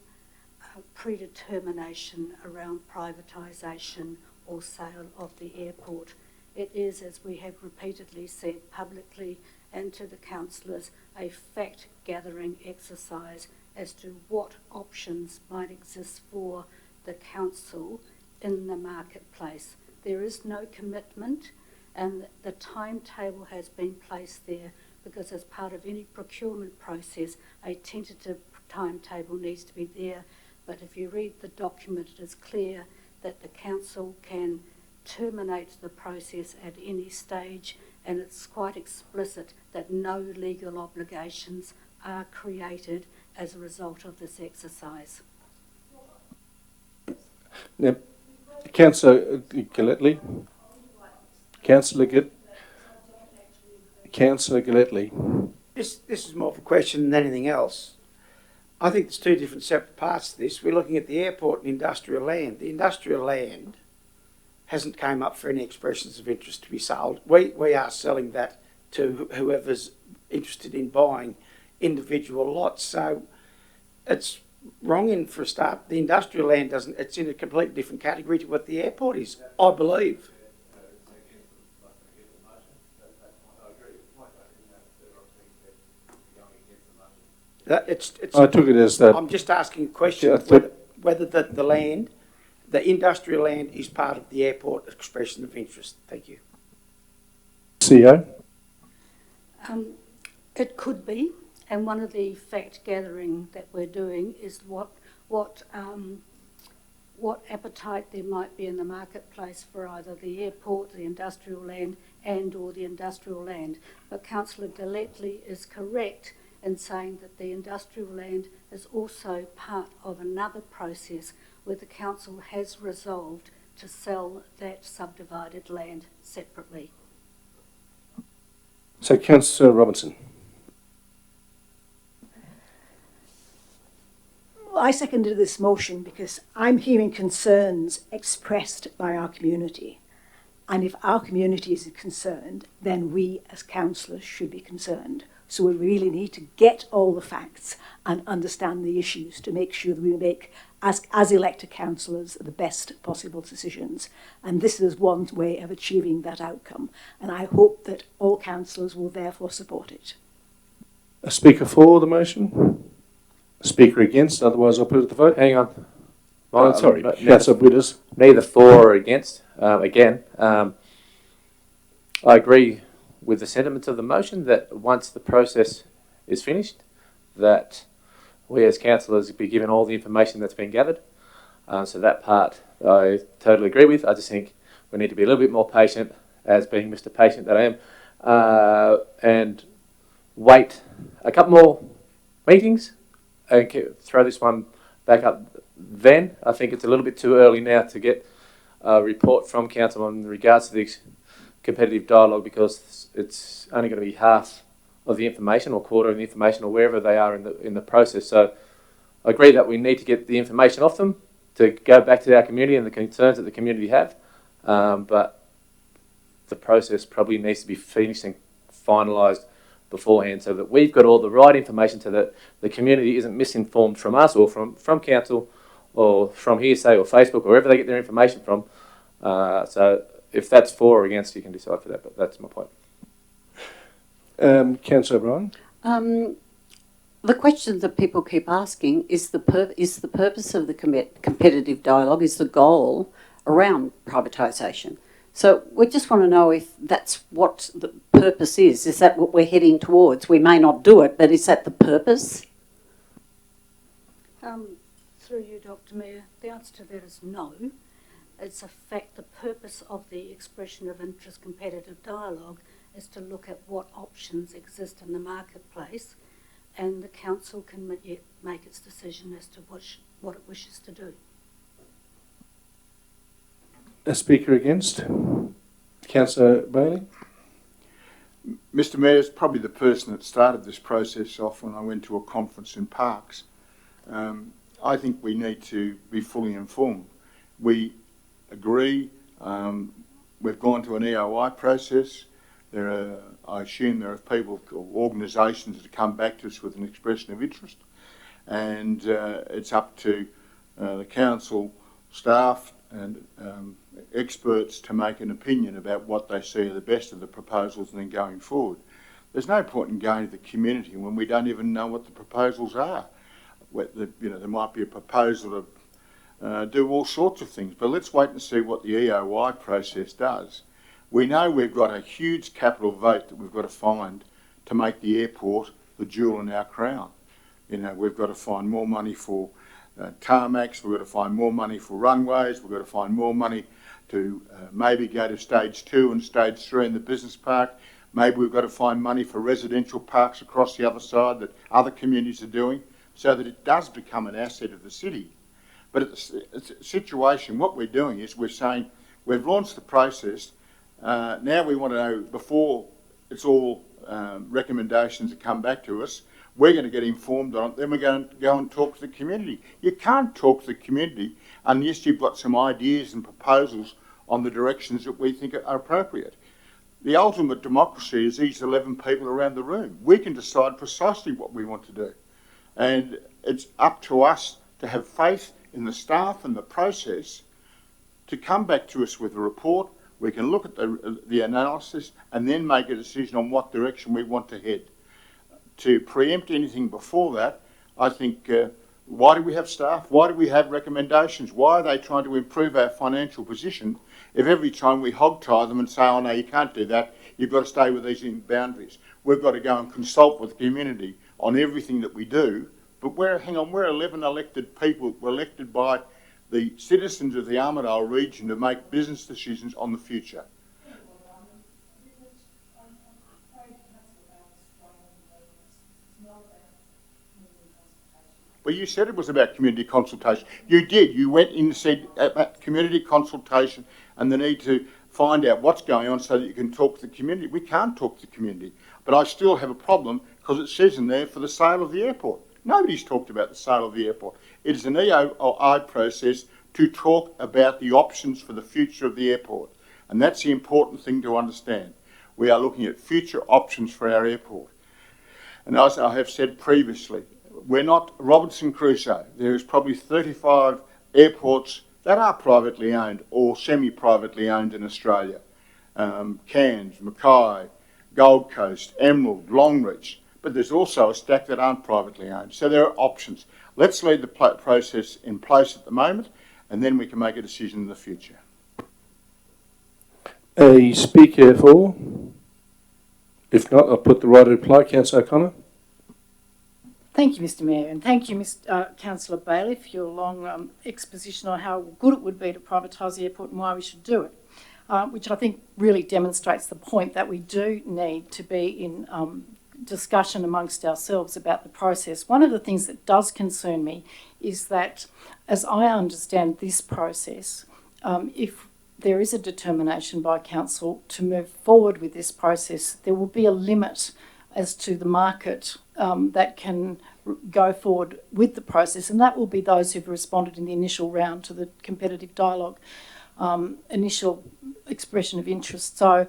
predetermination around privatisation or sale of the airport. It is, as we have repeatedly said publicly and to the councillors, a fact-gathering exercise as to what options might exist for the council in the marketplace. There is no commitment, and the timetable has been placed there because as part of any procurement process, a tentative timetable needs to be there. But if you read the document, it is clear that the council can terminate the process at any stage, and it's quite explicit that no legal obligations are created as a result of this exercise. Now, Councillor Gilletley. Councillor Gilletley. This is more of a question than anything else. I think there's two different separate parts to this. We're looking at the airport and industrial land. The industrial land hasn't come up for any expressions of interest to be sold. We are selling that to whoever's interested in buying individual lots. So it's wrong in for a start. The industrial land doesn't, it's in a completely different category to what the airport is, I believe. I took it as that. I'm just asking a question whether the land, the industrial land, is part of the airport expression of interest. Thank you. CEO? It could be, and one of the fact gathering that we're doing is what appetite there might be in the marketplace for either the airport, the industrial land, and or the industrial land. But Councillor Gilletley is correct in saying that the industrial land is also part of another process where the council has resolved to sell that subdivided land separately. So, Councillor Robinson. Well, I seconded this motion because I'm hearing concerns expressed by our community. And if our community is concerned, then we as councillors should be concerned. So we really need to get all the facts and understand the issues to make sure that we make, as elected councillors, the best possible decisions. And this is one way of achieving that outcome. And I hope that all councillors will therefore support it. A speaker for the motion? A speaker against? Otherwise, I'll put it to the vote. Hang on. Sorry, Councillor Widders. Neither for or against. I agree with the sentiments of the motion that once the process is finished, that we as councillors be given all the information that's been gathered. So that part I totally agree with. I just think we need to be a little bit more patient, as being Mr. Patient that I am, and wait a couple more meetings and throw this one back up then. I think it's a little bit too early now to get a report from council in regards to the competitive dialogue, because it's only going to be half of the information or quarter of the information or wherever they are in the process. So I agree that we need to get the information off them to go back to our community and the concerns that the community have, but the process probably needs to be finished and finalised beforehand so that we've got all the right information so that the community isn't misinformed from us or from council or from hearsay or Facebook or wherever they get their information from. So if that's for or against, you can decide for that, but that's my point. Councillor O'Brien? the question that people keep asking is the purpose of the competitive dialogue, is the goal around privatisation. So we just want to know if that's what the purpose is. Is that what we're heading towards? We may not do it, but is that the purpose? Through you, Dr. Mayor, the answer to that is no. It's a fact the purpose of the expression of interest competitive dialogue is to look at what options exist in the marketplace, and the council can make its decision as to what it wishes to do. A speaker against? Councillor Bailey? Mr Mayor is probably the person that started this process off when I went to a conference in Parks. I think we need to be fully informed. We agree, we've gone to an EOI process. I assume there are people or organisations that have come back to us with an expression of interest, and it's up to the council staff and experts to make an opinion about what they see are the best of the proposals and then going forward. There's no point in going to the community when we don't even know what the proposals are. There might be a proposal to do all sorts of things, but let's wait and see what the EOI process does. We know we've got a huge capital vote that we've got to find to make the airport the jewel in our crown. We've got to find more money for tarmacs, we've got to find more money for runways, we've got to find more money to maybe go to stage 2 and stage 3 in the business park. Maybe we've got to find money for residential parks across the other side that other communities are doing, so that it does become an asset of the city. But it's a situation, what we're doing is we're saying, we've launched the process, now we want to know, before it's all recommendations that come back to us, we're going to get informed on it, then we're going to go and talk to the community. You can't talk to the community unless you've got some ideas and proposals on the directions that we think are appropriate. The ultimate democracy is these 11 people around the room. We can decide precisely what we want to do. And it's up to us to have faith in the staff and the process to come back to us with a report. We can look at the analysis and then make a decision on what direction we want to head. To preempt anything before that, I think, why do we have staff? Why do we have recommendations? Why are they trying to improve our financial position if every time we hog-tie them and say, oh no, you can't do that, you've got to stay with these boundaries. We've got to go and consult with the community on everything that we do, but we're 11 elected people. We're elected by the citizens of the Armidale region to make business decisions on the future. Well, you said it was about community consultation. You did. You went in and said about community consultation and the need to find out what's going on so that you can talk to the community. We can't talk to the community. But I still have a problem because it says in there for the sale of the airport. Nobody's talked about the sale of the airport. It is an EOI process to talk about the options for the future of the airport. And that's the important thing to understand. We are looking at future options for our airport. And as I have said previously, we're not Robinson Crusoe. There is probably 35 airports that are privately owned or semi-privately owned in Australia. Cairns, Mackay, Gold Coast, Emerald, Longreach, but there's also a stack that aren't privately owned. So there are options. Let's leave the process in place at the moment, and then we can make a decision in the future. A speaker for? If not, I'll put the right reply. Councillor O'Connor. Thank you, Mr Mayor, and thank you, Councillor Bailey, for your long exposition on how good it would be to privatise the airport and why we should do it, which I think really demonstrates the point that we do need to be in discussion amongst ourselves about the process. One of the things that does concern me is that, as I understand this process, if there is a determination by council to move forward with this process, there will be a limit as to the market that can go forward with the process, and that will be those who've responded in the initial round to the competitive dialogue, initial expression of interest. So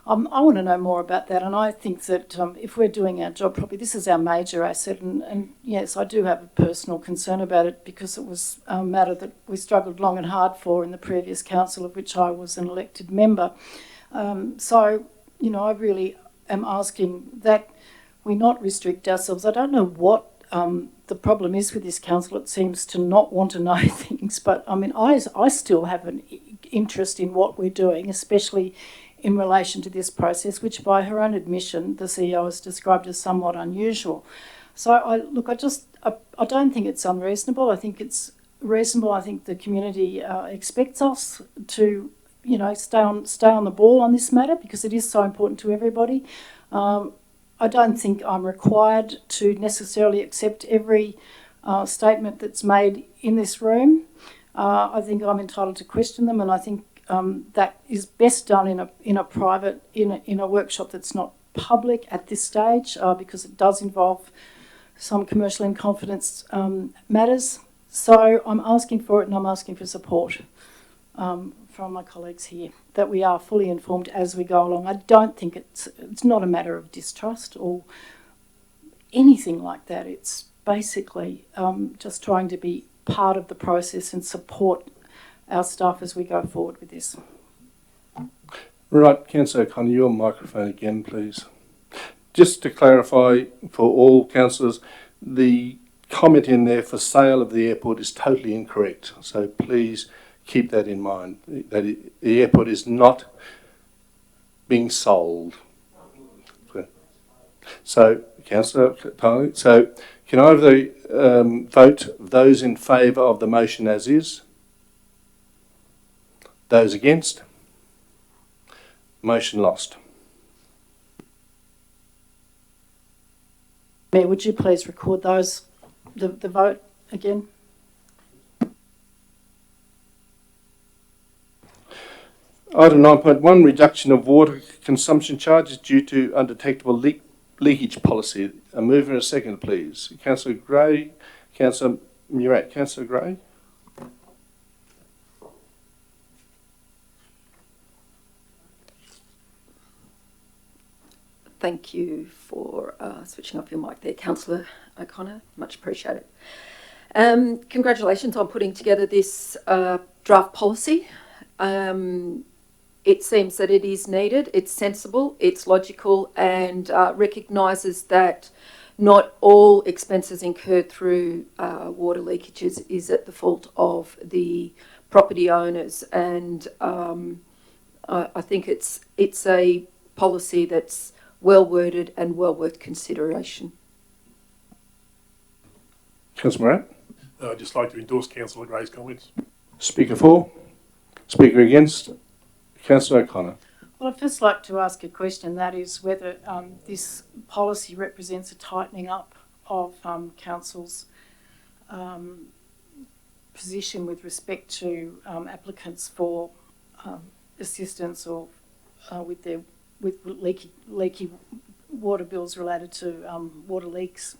I want to know more about that, and I think that if we're doing our job properly, this is our major asset, and yes, I do have a personal concern about it because it was a matter that we struggled long and hard for in the previous council, of which I was an elected member. So, I really am asking that we not restrict ourselves. I don't know what the problem is with this council, it seems to not want to know things. But I mean, I still have an interest in what we're doing, especially in relation to this process, which by her own admission, the CEO has described as somewhat unusual. So I don't think it's unreasonable. I think it's reasonable. I think the community expects us to, you know, stay on the ball on this matter because it is so important to everybody. I don't think I'm required to necessarily accept every statement that's made in this room. I think I'm entitled to question them, and I think that is best done in a private, in a workshop that's not public at this stage, because it does involve some commercial in confidence matters. So I'm asking for it, and I'm asking for support from my colleagues here, that we are fully informed as we go along. I don't think it's not a matter of distrust or anything like that. It's basically just trying to be part of the process and support our staff as we go forward with this. Right, Councillor O'Connor, your microphone again, please. Just to clarify for all councillors, the comment in there for sale of the airport is totally incorrect. So please keep that in mind, that the airport is not being sold. So, Councillor Tarling, so can I have the vote of those in favour of the motion as is? Those against? Motion lost. Mayor, would you please record those, the vote again? Item 9.1, reduction of water consumption charges due to undetectable leakage policy. A mover and a second, please. Councillor Gray, Councillor Murat. Councillor Gray. Thank you for switching off your mic there, Councillor O'Connor. Much appreciated. Congratulations on putting together this draft policy. It seems that it is needed, it's sensible, it's logical, and recognises that not all expenses incurred through water leakages is at the fault of the property owners. And I think it's a policy that's well worded and well worth consideration. Councillor Murat. I'd just like to endorse Councillor Gray's comments. Speaker for. Speaker against. Councillor O'Connor. Well, I'd first like to ask a question, that is whether this policy represents a tightening up of Council's position with respect to applicants for assistance or with leaky water bills related to water leaks.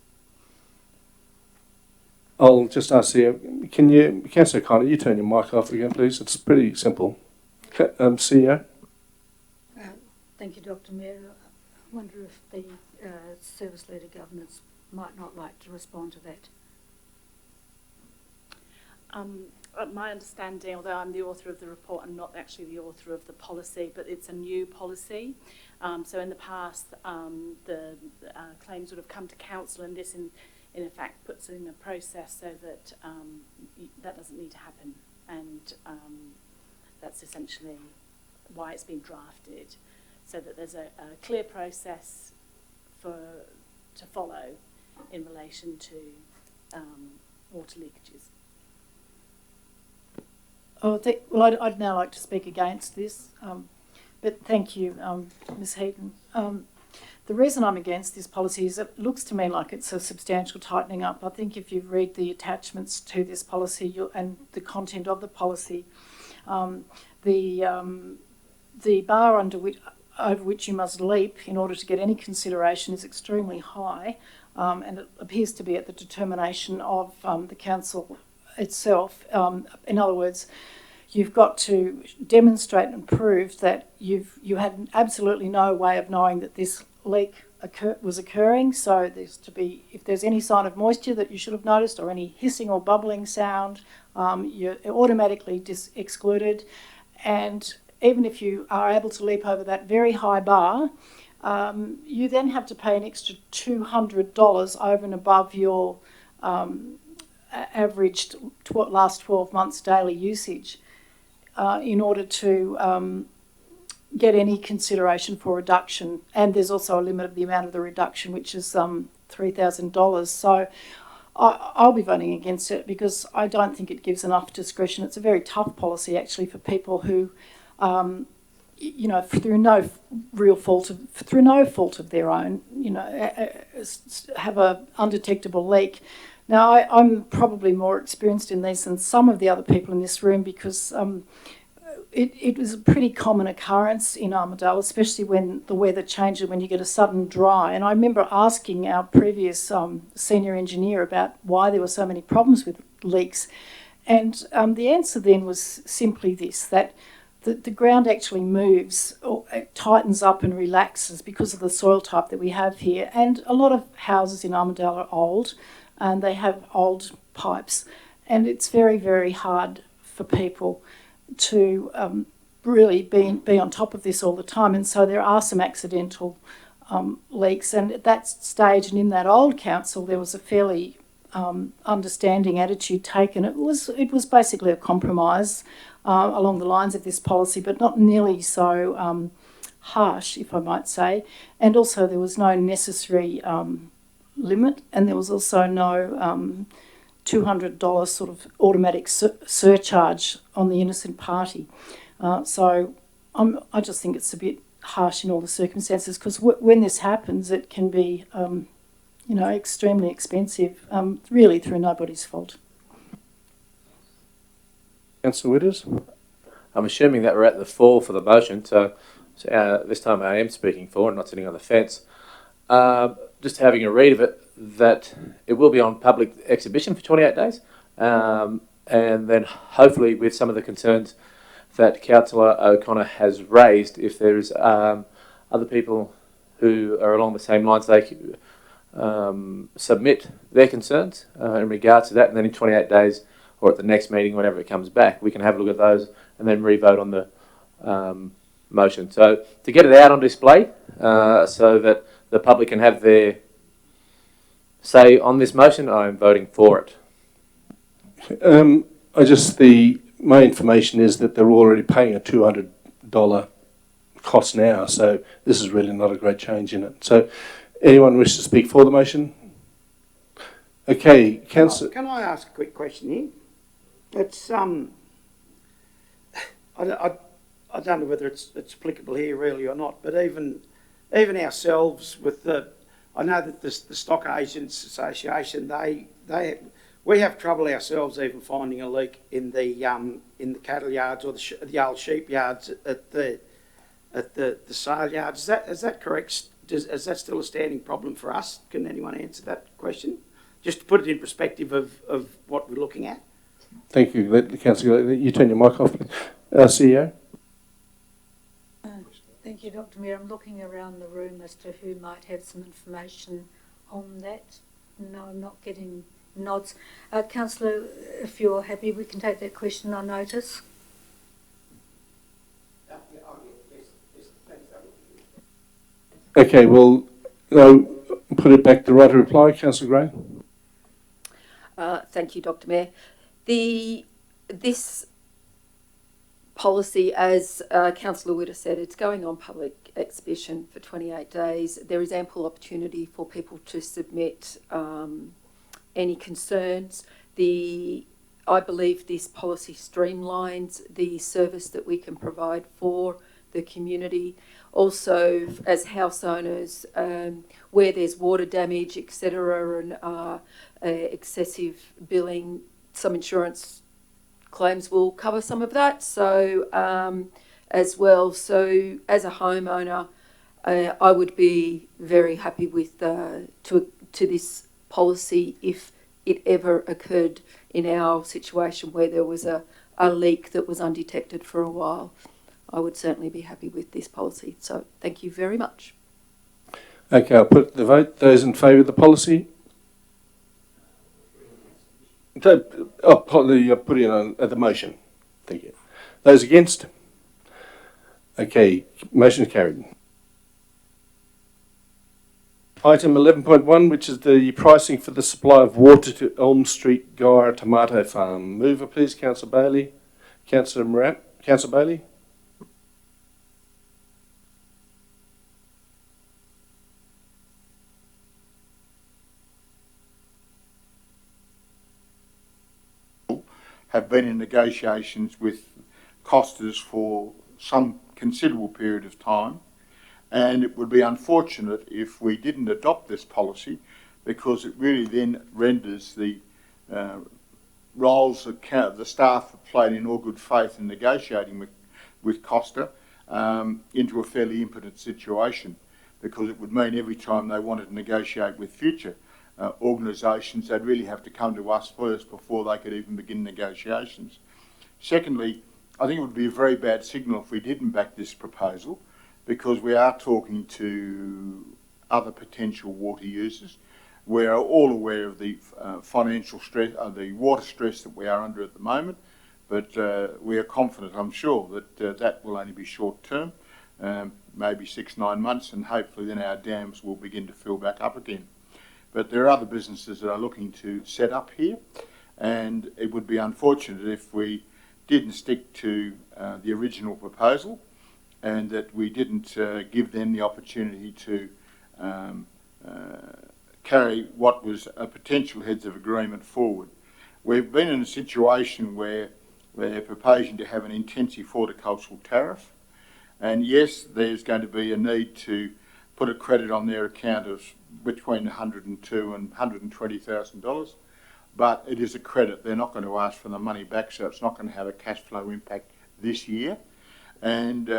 I'll just ask you, Councillor O'Connor, you turn your mic off again, please. It's pretty simple. CEO. Thank you, Dr. Mayor. I wonder if the service-led governance might not like to respond to that. My understanding, although I'm the author of the report, I'm not actually the author of the policy, but it's a new policy. So in the past, the claims would have come to council, and this, in effect, puts in a process so that that doesn't need to happen. And that's essentially why it's been drafted, so that there's a clear process to follow in relation to water leakages. Well, I'd now like to speak against this, but thank you, Ms. Heaton. The reason I'm against this policy is it looks to me like it's a substantial tightening up. I think if you read the attachments to this policy and the content of the policy, the bar over which you must leap in order to get any consideration is extremely high, and it appears to be at the determination of the council itself. In other words, you've got to demonstrate and prove that you had absolutely no way of knowing that this leak was occurring. So if there's any sign of moisture that you should have noticed, or any hissing or bubbling sound, you're automatically excluded. And even if you are able to leap over that very high bar, you then have to pay an extra $200 over and above your averaged last 12 months daily usage in order to get any consideration for reduction. And there's also a limit of the amount of the reduction, which is $3,000. So I'll be voting against it because I don't think it gives enough discretion. It's a very tough policy actually for people who, you know, through no fault of their own, you know, have a undetectable leak. Now I'm probably more experienced in these than some of the other people in this room because it was a pretty common occurrence in Armidale, especially when the weather changes, when you get a sudden dry. And I remember asking our previous senior engineer about why there were so many problems with leaks. And the answer then was simply this, that the ground actually moves, or it tightens up and relaxes because of the soil type that we have here. And a lot of houses in Armidale are old, and they have old pipes. And it's very, very hard for people to really be on top of this all the time, and so there are some accidental leaks. And at that stage, and in that old council, there was a fairly understanding attitude taken. It was basically a compromise along the lines of this policy, but not nearly so harsh, if I might say. And also, there was no necessary limit, and there was also no $200 sort of automatic surcharge on the innocent party. So I just think it's a bit harsh in all the circumstances, because when this happens, it can be, you know, extremely expensive, really through nobody's fault. Councillor Witters? I'm assuming that we're at the fall for the motion, so this time I am speaking for and not sitting on the fence. Just having a read of it, that it will be on public exhibition for 28 days, and then hopefully with some of the concerns that Councillor O'Connor has raised, if there's other people who are along the same lines, they submit their concerns in regards to that, and then in 28 days or at the next meeting, whenever it comes back, we can have a look at those and then re-vote on the motion. So to get it out on display so that the public can have their say on this motion, I'm voting for it. My information is that they're already paying a $200 cost now, so this is really not a great change in it. So anyone wish to speak for the motion? Okay, Councillor. Can I ask a quick question here? It's I don't know whether it's applicable here really or not, but even ourselves with I know that the Stock Agents Association, we have trouble ourselves even finding a leak in the cattle yards or the old sheep yards at the sale yards. Is that correct? Is that still a standing problem for us? Can anyone answer that question? Just to put it in perspective of what we're looking at. Thank you, Councillor. You turn your mic off, please. CEO. Thank you, Dr. Mayor. I'm looking around the room as to who might have some information on that. No, I'm not getting nods. Councillor, if you're happy, we can take that question on notice. Okay, well, put it back to right to reply, Councillor Gray. Thank you, Dr. Mayor. This policy, as Councillor Witter said, it's going on public exhibition for 28 days. There is ample opportunity for people to submit any concerns. I believe this policy streamlines the service that we can provide for the community. Also, as house owners, where there's water damage, etc., and excessive billing, some insurance claims will cover some of that. So, as well. So, as a homeowner, I would be very happy with to this policy if it ever occurred in our situation where there was a leak that was undetected for a while. I would certainly be happy with this policy. So thank you very much. Okay, I'll put the vote. Those in favour of the policy? I'll put it on the motion. Thank you. Those against? Okay, motion is carried. Item 11.1, which is the pricing for the supply of water to Elm Street Gyre Tomato Farm. Mover, please, Councillor Bailey. Councillor Morat. Councillor Bailey. Have been in negotiations with costers for some considerable period of time, and it would be unfortunate if we didn't adopt this policy, because it really then renders the roles that the staff have played in all good faith in negotiating with Costa into a fairly impotent situation, because it would mean every time they wanted to negotiate with future organisations, they'd really have to come to us first before they could even begin negotiations. Secondly, I think it would be a very bad signal if we didn't back this proposal, because we are talking to other potential water users. We are all aware of the financial stress, the water stress that we are under at the moment, but we are confident, I'm sure, that that will only be short term, maybe 6-9 months, and hopefully then our dams will begin to fill back up again. But there are other businesses that are looking to set up here, and it would be unfortunate if we didn't stick to the original proposal, and that we didn't give them the opportunity to carry what was a potential heads of agreement forward. We've been in a situation where they're proposing to have an intensive horticultural tariff, and yes, there's going to be a need to put a credit on their account of between $102,000 and $120,000, but it is a credit. They're not going to ask for the money back, so it's not going to have a cash flow impact this year. And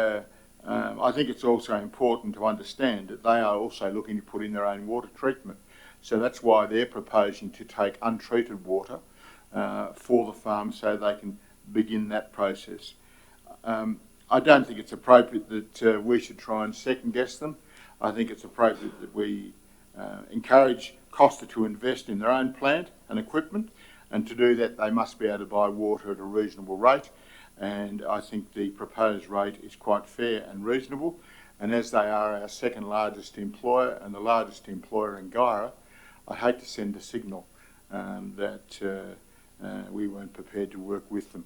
I think it's also important to understand that they are also looking to put in their own water treatment. So that's why they're proposing to take untreated water for the farm so they can begin that process. I don't think it's appropriate that we should try and second guess them. I think it's appropriate that we encourage Costa to invest in their own plant and equipment, and to do that they must be able to buy water at a reasonable rate, and I think the proposed rate is quite fair and reasonable, and as they are our second largest employer and the largest employer in Gyra, I hate to send a signal that we weren't prepared to work with them.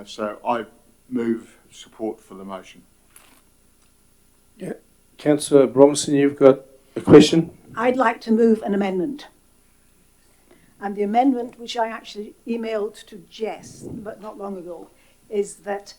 So I move support for the motion. Yeah. Councillor Robinson, you've got a question? I'd like to move an amendment. And the amendment, which I actually emailed to Jess, but not long ago, is that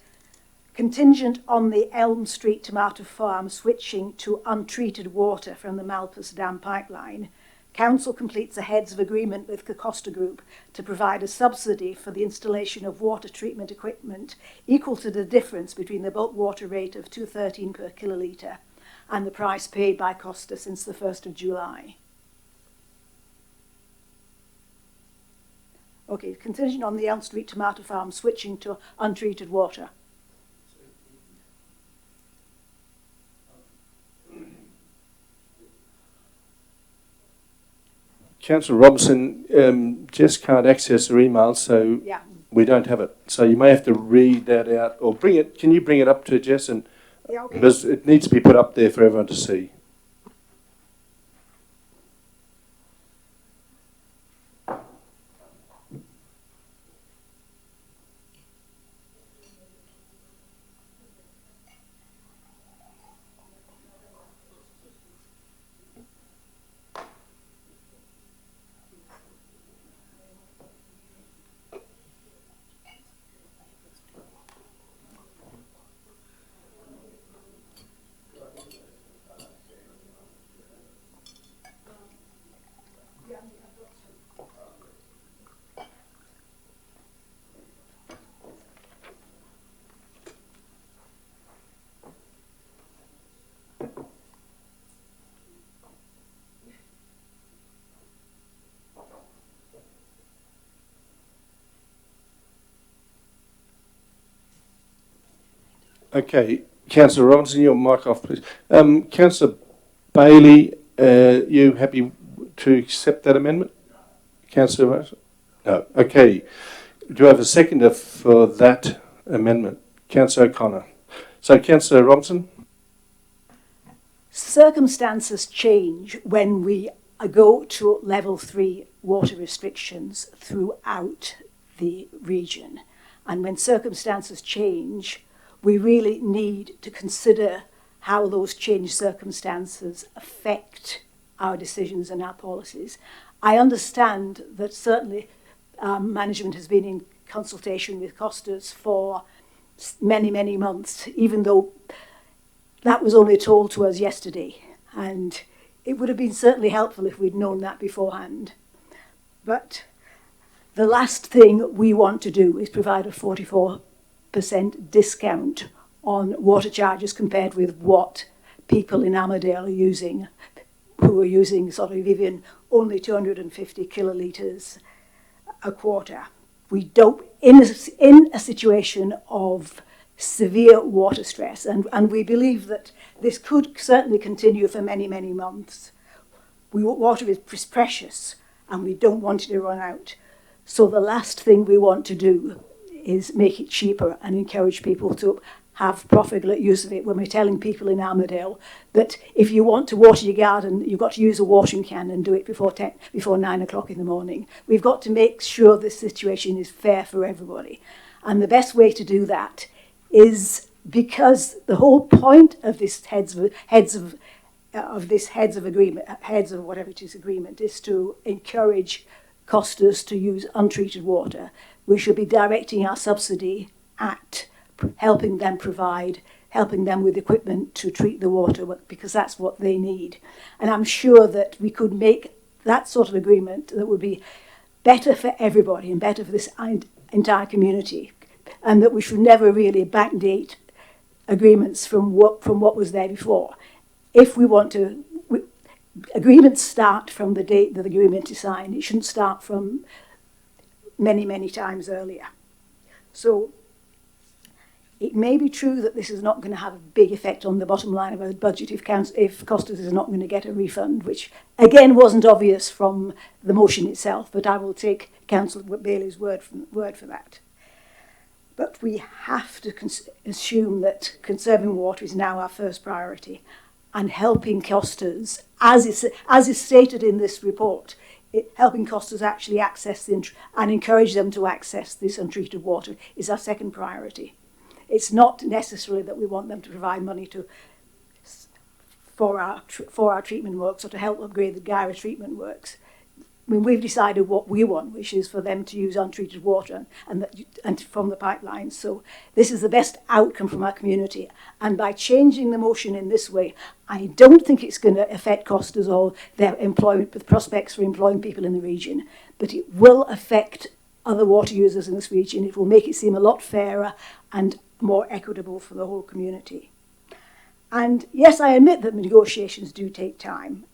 contingent on the Elm Street Tomato Farm switching to untreated water from the Malpas Dam pipeline, Council completes a heads of agreement with the Costa Group to provide a subsidy for the installation of water treatment equipment equal to the difference between the bulk water rate of $2.13 per kilolitre and the price paid by Costa since the 1st of July. Okay, contingent on the Elm Street Tomato Farm switching to untreated water. Councillor Robinson, Jess can't access her emails, so Yeah. we don't have it. So you may have to read that out, or bring it. Can you bring it up to Jess? And Yeah, okay. because it needs to be put up there for everyone to see. Okay, Councillor Robinson, your mic off, please. Councillor Bailey, you happy to accept that amendment? Councillor Robinson? No. Okay. Do you have a seconder for that amendment? Councillor O'Connor. So, Councillor Robinson? Circumstances change when we go to level 3 water restrictions throughout the region. And when circumstances change, we really need to consider how those changed circumstances affect our decisions and our policies. I understand that certainly management has been in consultation with costers for many, many months, even though that was only told to us yesterday. And it would have been certainly helpful if we'd known that beforehand. But the last thing we want to do is provide a 44% discount on water charges compared with what people in Armadale are using, who are using sort of even only 250 kilolitres a quarter. We don't, in a situation of severe water stress, and we believe that this could certainly continue for many, many months. Water is precious, and we don't want it to run out. So the last thing we want to do is make it cheaper and encourage people to have profitable use of it when we're telling people in Armadale that if you want to water your garden, you've got to use a watering can and do it before 9 o'clock in the morning. We've got to make sure this situation is fair for everybody. And the best way to do that is, because the whole point of this heads of whatever it is agreement is to encourage costers to use untreated water. We should be directing our subsidy at helping them with equipment to treat the water, because that's what they need. And I'm sure that we could make that sort of agreement that would be better for everybody and better for this entire community, and that we should never really backdate agreements from what was there before. If we want to, agreements start from the date that the agreement is signed. It shouldn't start from many, many times earlier. So it may be true that this is not going to have a big effect on the bottom line of our budget if costers is not going to get a refund, which again wasn't obvious from the motion itself, but I will take Councillor Bailey's word for that. But we have to assume that conserving water is now our first priority, and helping costers, as is stated in this report, helping costers actually access and encourage them to access this untreated water is our second priority. It's not necessarily that we want them to provide money for our treatment works or to help upgrade the Gyra treatment works. I mean, we've decided what we want, which is for them to use untreated water and from the pipelines. So this is the best outcome from our community. And by changing the motion in this way, I don't think it's going to affect costers or their employment, with prospects for employing people in the region, but it will affect other water users in this region. It will make it seem a lot fairer and more equitable for the whole community. And yes, I admit that negotiations do take time,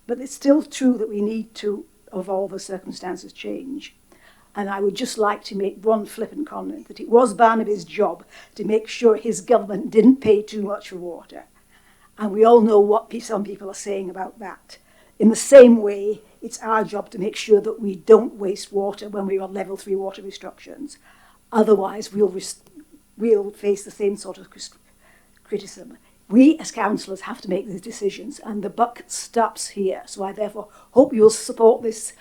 but it's still true that we need to evolve as circumstances change. And I would just like to make one flippant comment that it was Barnaby's job to make sure his government didn't pay too much for water. And we all know what some people are saying about that. In the same way, it's our job to make sure that we don't waste water when we're on level 3 water restrictions. Otherwise, we'll face the same sort of criticism. We as councillors have to make these decisions, and the buck stops here. So I therefore hope you'll support this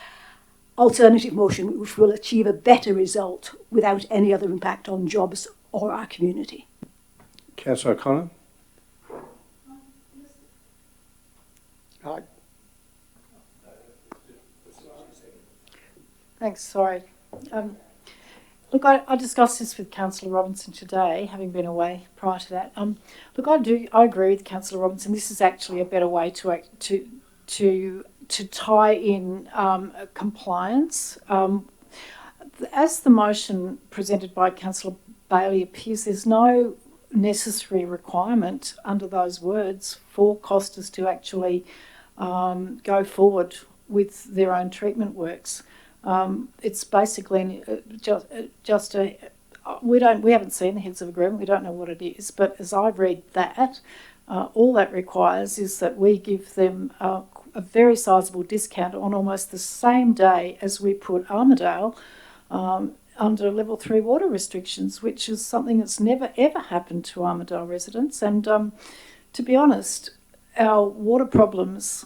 alternative motion, which will achieve a better result without any other impact on jobs or our community. Councillor O'Connor. Right. Thanks, sorry. Look, I discussed this with Councillor Robinson today, having been away prior to that. Look, I agree with Councillor Robinson. This is actually a better way to tie in compliance. As the motion presented by Councillor Bailey appears, there's no necessary requirement under those words for costers to actually go forward with their own treatment works. It's basically just a we haven't seen the heads of agreement, we don't know what it is, but as I read that, all that requires is that we give them a very sizable discount on almost the same day as we put Armadale under level 3 water restrictions, which is something that's never ever happened to Armadale residents. And to be honest, our water problems,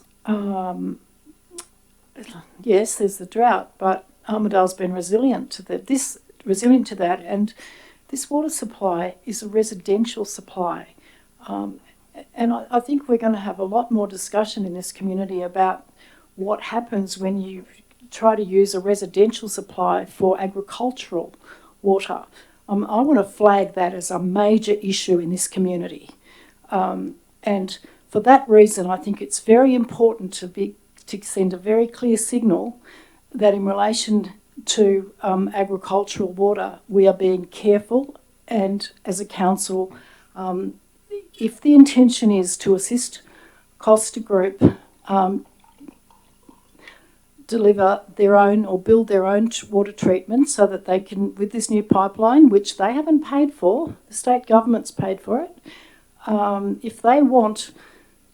yes, there's the drought, but Armidale's been resilient to that, and this water supply is a residential supply. And I think we're going to have a lot more discussion in this community about what happens when you try to use a residential supply for agricultural water. I want to flag that as a major issue in this community. And for that reason, I think it's very important to send a very clear signal that in relation to agricultural water, we are being careful, and as a council, if the intention is to assist Costa Group deliver their own or build their own water treatment so that they can, with this new pipeline, which they haven't paid for, the state government's paid for it, if they want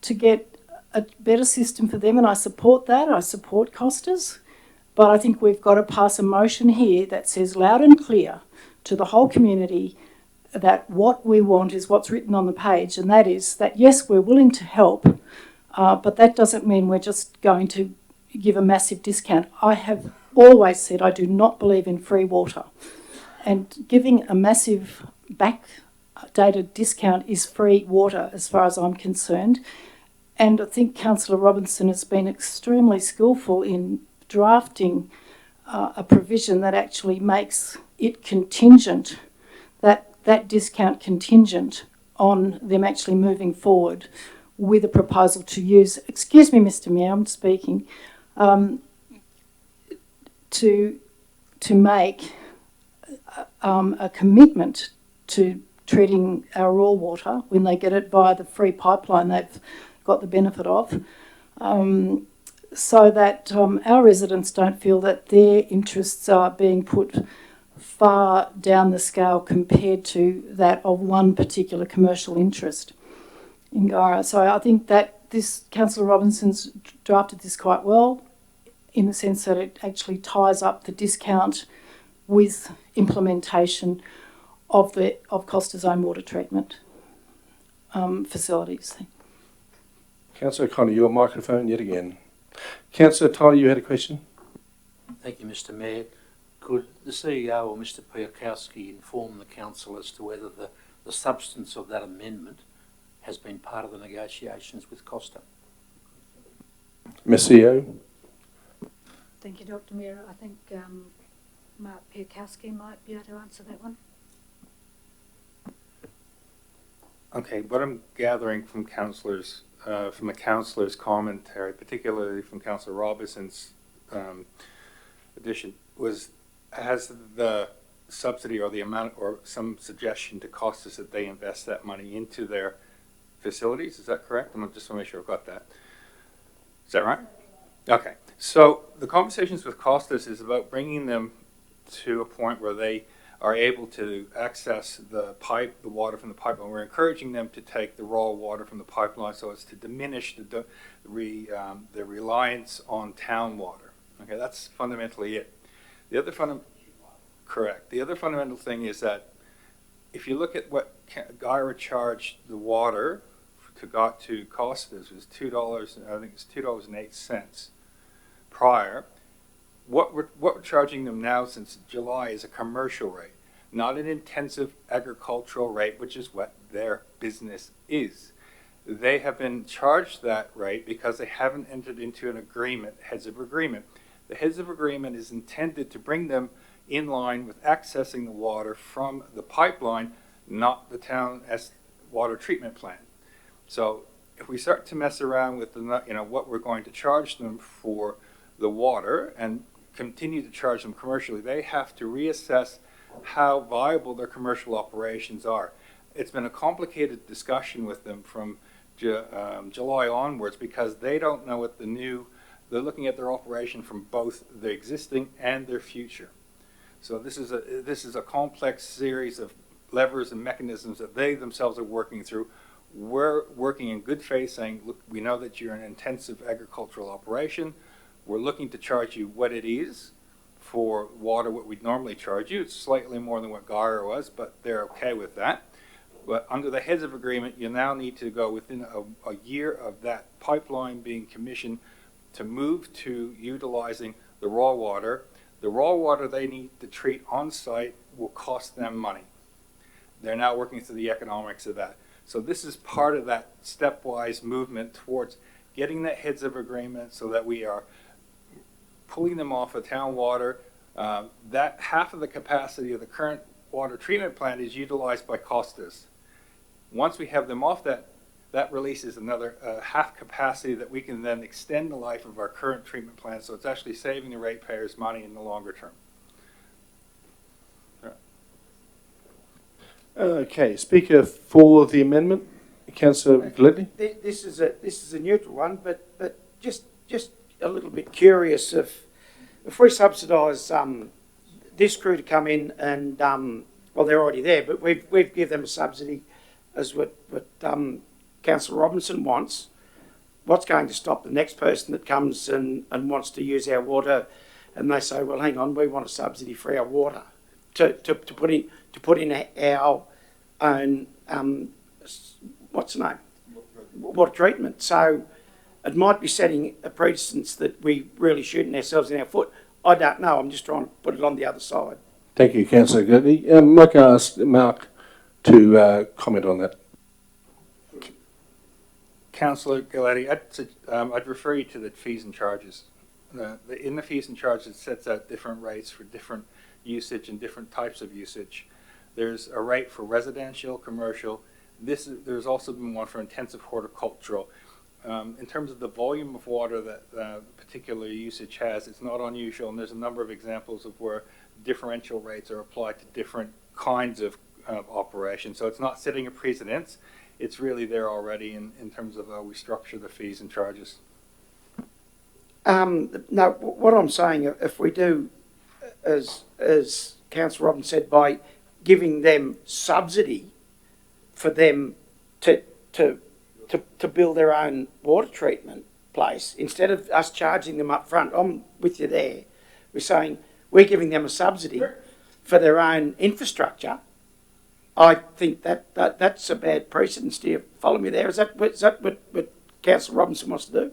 to get a better system for them, and I support that, I support Costas, but I think we've got to pass a motion here that says loud and clear to the whole community that what we want is what's written on the page, and that is that, yes, we're willing to help, but that doesn't mean we're just going to give a massive discount. I have always said I do not believe in free water, and giving a massive backdated discount is free water as far as I'm concerned. And I think Councillor Robinson has been extremely skillful in drafting a provision that actually makes it contingent, that discount contingent on them actually moving forward with a proposal to use, excuse me, Mr. Mayor, I'm speaking, to make a commitment to treating our raw water when they get it via the free pipeline they've got the benefit of, so that our residents don't feel that their interests are being put far down the scale compared to that of one particular commercial interest in Guyra. So I think that this Councillor Robinson's drafted this quite well, in the sense that it actually ties up the discount with implementation of Costa's own water treatment facilities. Councillor Connor, your microphone yet again. Councillor Tyler, you had a question? Thank you, Mr. Mayor. Could the CEO or Mr. Piakowski inform the council as to whether the substance of that amendment has been part of the negotiations with Costa? Ms. CEO. Thank you, Dr. Mayor. I think Mark Piakowski might be able to answer that one. Okay, what I'm gathering from councillors, from the councillors' commentary, particularly from Councillor Robinson's addition, has the subsidy or the amount or some suggestion to Costas that they invest that money into their facilities? Is that correct? I just want to make sure I've got that. Is that right? Okay. So the conversations with Costas is about bringing them to a point where they are able to access the water from the pipeline. We're encouraging them to take the raw water from the pipeline so as to diminish the reliance on town water. Okay, that's fundamentally it. The other correct. The other fundamental thing is that if you look at what Guyra charged the water to Costas, was $2. I think it's $2.08 prior. What we're charging them now since July is a commercial rate, not an intensive agricultural rate, which is what their business is. They have been charged that rate because they haven't entered into an agreement, heads of agreement. The heads of agreement is intended to bring them in line with accessing the water from the pipeline, not the town as water treatment plant. So if we start to mess around with what we're going to charge them for the water and continue to charge them commercially, they have to reassess how viable their commercial operations are. It's been a complicated discussion with them from July onwards because they don't know what they're looking at their operation from both the existing and their future. So this is a complex series of levers and mechanisms that they themselves are working through. We're working in good faith saying, look, we know that you're an intensive agricultural operation. We're looking to charge you what it is for water, what we'd normally charge you. It's slightly more than what Guyra was, but they're okay with that. But under the heads of agreement, you now need to go within a year of that pipeline being commissioned to move to utilizing the raw water. The raw water they need to treat on site will cost them money. They're now working through the economics of that. So this is part of that stepwise movement towards getting that heads of agreement so that we are pulling them off of town water. That half of the capacity of the current water treatment plant is utilized by Costas. Once we have them off that releases another half capacity that we can then extend the life of our current treatment plant. So it's actually saving the ratepayers money in the longer term. Okay, speaker for the amendment, Councillor Gladney. This is a neutral one, but just a little bit curious if we subsidise this crew to come in and well, they're already there, but we've given them a subsidy as what Councillor Robinson wants. What's going to stop the next person that comes and wants to use our water, and they say, well, hang on, we want a subsidy for our water to put in our own what's the name? Water treatment. So it might be setting a precedence that we really shooting ourselves in our foot. I don't know. I'm just trying to put it on the other side. Thank you, Councillor Gladney. Might I ask Mark to comment on that? Councillor Galetti, I'd refer you to the fees and charges. In the fees and charges, it sets out different rates for different usage and different types of usage. There's a rate for residential, commercial. There's also been one for intensive horticultural. In terms of the volume of water that particular usage has, it's not unusual, and there's a number of examples of where differential rates are applied to different kinds of operations. So it's not setting a precedence. It's really there already in terms of how we structure the fees and charges. No, what I'm saying, if we do, as Councillor Robinson said, by giving them subsidy for them to build their own water treatment place, instead of us charging them up front, I'm with you there. We're saying we're giving them a subsidy for their own infrastructure. I think that's a bad precedence. Do you follow me there? Is that what Councillor Robinson wants to do?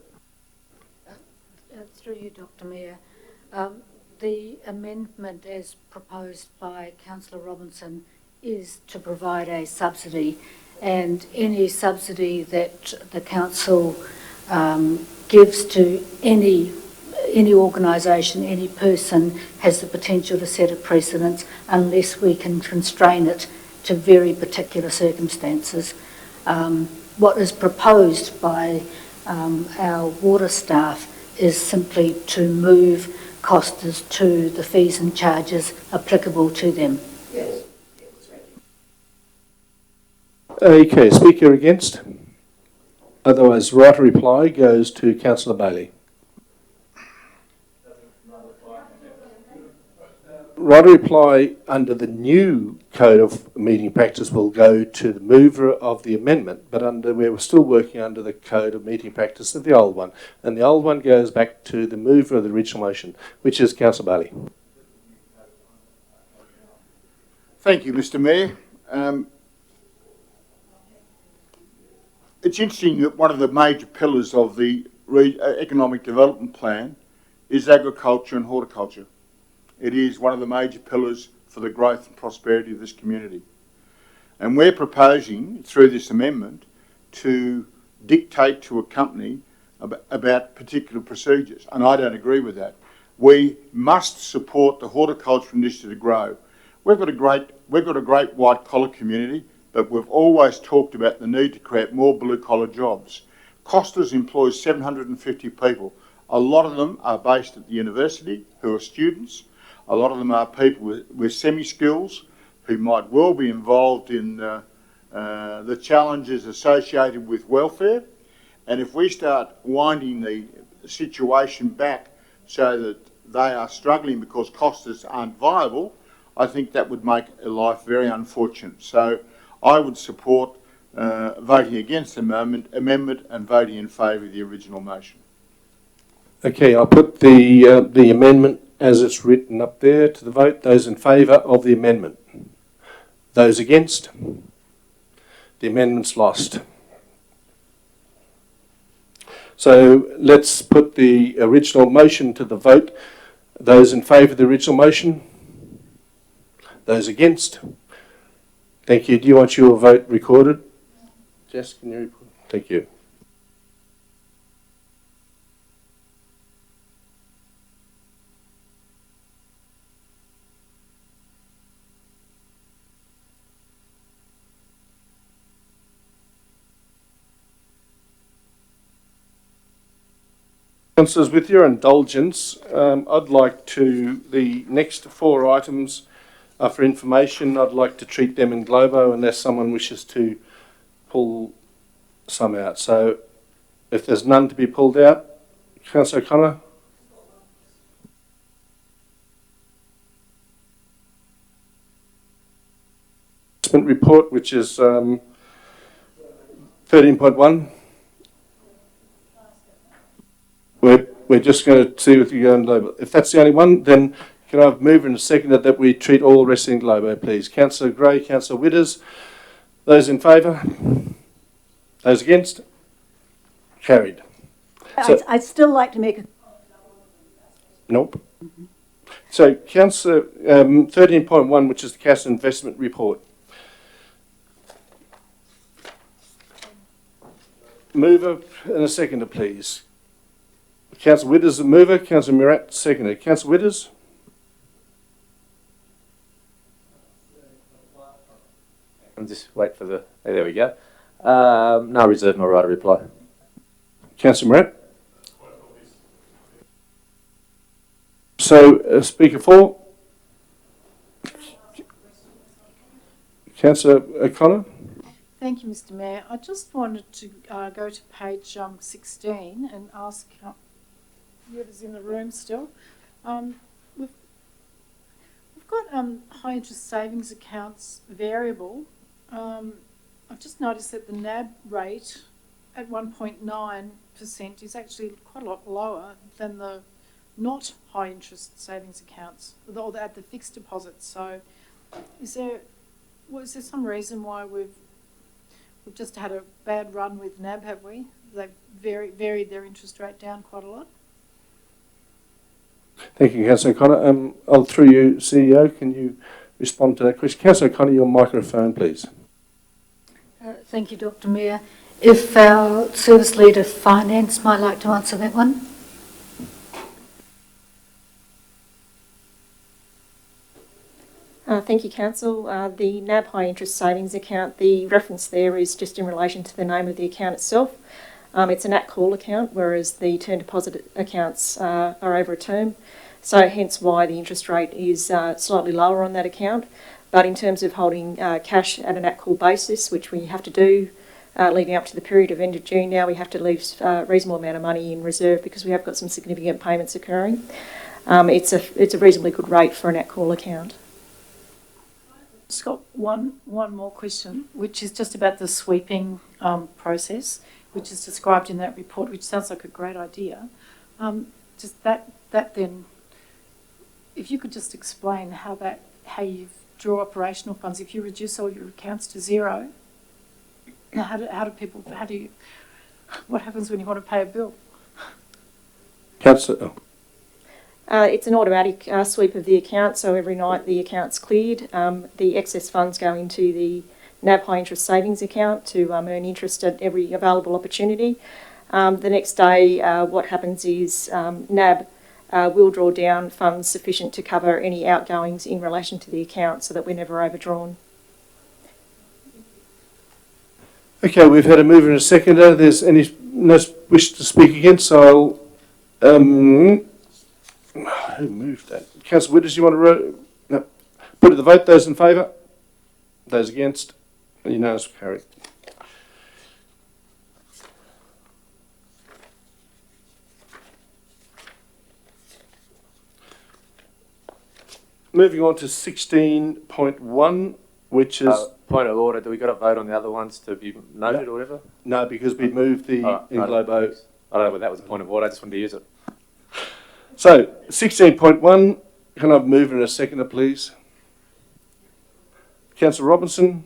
Through you, Dr. Mayor. The amendment as proposed by Councillor Robinson is to provide a subsidy, and any subsidy that the council gives to any organisation, any person, has the potential to set a precedence unless we can constrain it to very particular circumstances. What is proposed by our water staff is simply to move costers to the fees and charges applicable to them. Yes. Okay, speaker against? Otherwise, right to reply goes to Councillor Bailey. Right to reply under the new code of meeting practice will go to the mover of the amendment, but we're still working under the code of meeting practice of the old one, and the old one goes back to the mover of the original motion, which is Councillor Bailey. Thank you, Mr. Mayor. It's interesting that one of the major pillars of the economic development plan is agriculture and horticulture. It is one of the major pillars for the growth and prosperity of this community. And we're proposing, through this amendment, to dictate to a company about particular procedures. And I don't agree with that. We must support the horticulture industry to grow. We've got a great white collar community, but we've always talked about the need to create more blue collar jobs. Costas employs 750 people. A lot of them are based at the university who are students. A lot of them are people with semi-skills who might well be involved in the challenges associated with welfare. And if we start winding the situation back so that they are struggling because Costas aren't viable, I think that would make life very unfortunate. So I would support voting against the amendment and voting in favour of the original motion. Okay, I'll put the amendment as it's written up there to the vote. Those in favour of the amendment? Those against? The amendment's lost. So let's put the original motion to the vote. Those in favour of the original motion? Those against? Thank you. Do you want your vote recorded? Jess, can you report? Thank you. Councillors, with your indulgence, I'd like to, the next 4 items are for information. I'd like to treat them in globo unless someone wishes to pull some out. So if there's none to be pulled out, Councillor O'Connor. Report, which is 13.1. We're just going to see if you go in globo. If that's the only one, then can I move in a second that we treat all the rest in globo, please? Councillor Gray, Councillor Witters. Those in favour? Those against? Carried. So, I'd still like to make a... Nope. So, Councillor, 13.1, which is the cash investment report. Mover and a seconder, please. Councillor Witters, the mover. Councillor Murat, seconder. Councillor Witters? And just wait for the... Oh, there we go. No reserve, no right to reply. Councillor Murat? So, Speaker 4? Councillor O'Connor? Thank you, Mr. Mayor. I just wanted to go to page 16 and ask whoever's in the room still. We've got high interest savings accounts variable. I've just noticed that the NAB rate at 1.9% is actually quite a lot lower than the not high interest savings accounts, or at the fixed deposits. So is there some reason why we've just had a bad run with NAB, have we? They've varied their interest rate down quite a lot. Thank you, Councillor O'Connor. I'll through you, CEO, can you respond to that question? Councillor O'Connor, your microphone, please. Thank you, Dr. Mayor. If our Service Leader Finance might like to answer that one. Thank you, Council. The NAB High Interest Savings Account, the reference there is just in relation to the name of the account itself. It's an at-call account, whereas the term deposit accounts are over a term. So hence why the interest rate is slightly lower on that account. But in terms of holding cash at an at-call basis, which we have to do leading up to the period of end of June now, we have to leave a reasonable amount of money in reserve because we have got some significant payments occurring. It's a reasonably good rate for an at-call account. Just got one more question, which is just about the sweeping process, which is described in that report, which sounds like a great idea. Just that then, if you could just explain how you draw operational funds, if you reduce all your accounts to zero, what happens when you want to pay a bill? Councillor. It's an automatic sweep of the account, so every night the account's cleared. The excess funds go into the NAB High Interest Savings Account to earn interest at every available opportunity. The next day, what happens is NAB will draw down funds sufficient to cover any outgoings in relation to the account so that we're never overdrawn. Okay, we've had a mover and a seconder. There's no wish to speak against, so I'll... Who moved that? Councillor Witters, you want to put to the vote? Those in favour? Those against? Unanimous carried. Moving on to 16.1, which is... point of order, do we got to vote on the other ones to be noted or whatever? No, because we moved the in globo. I don't know whether that was a point of order, I just wanted to use it. So, 16.1, can I move in a seconder, please? Councillor Robinson?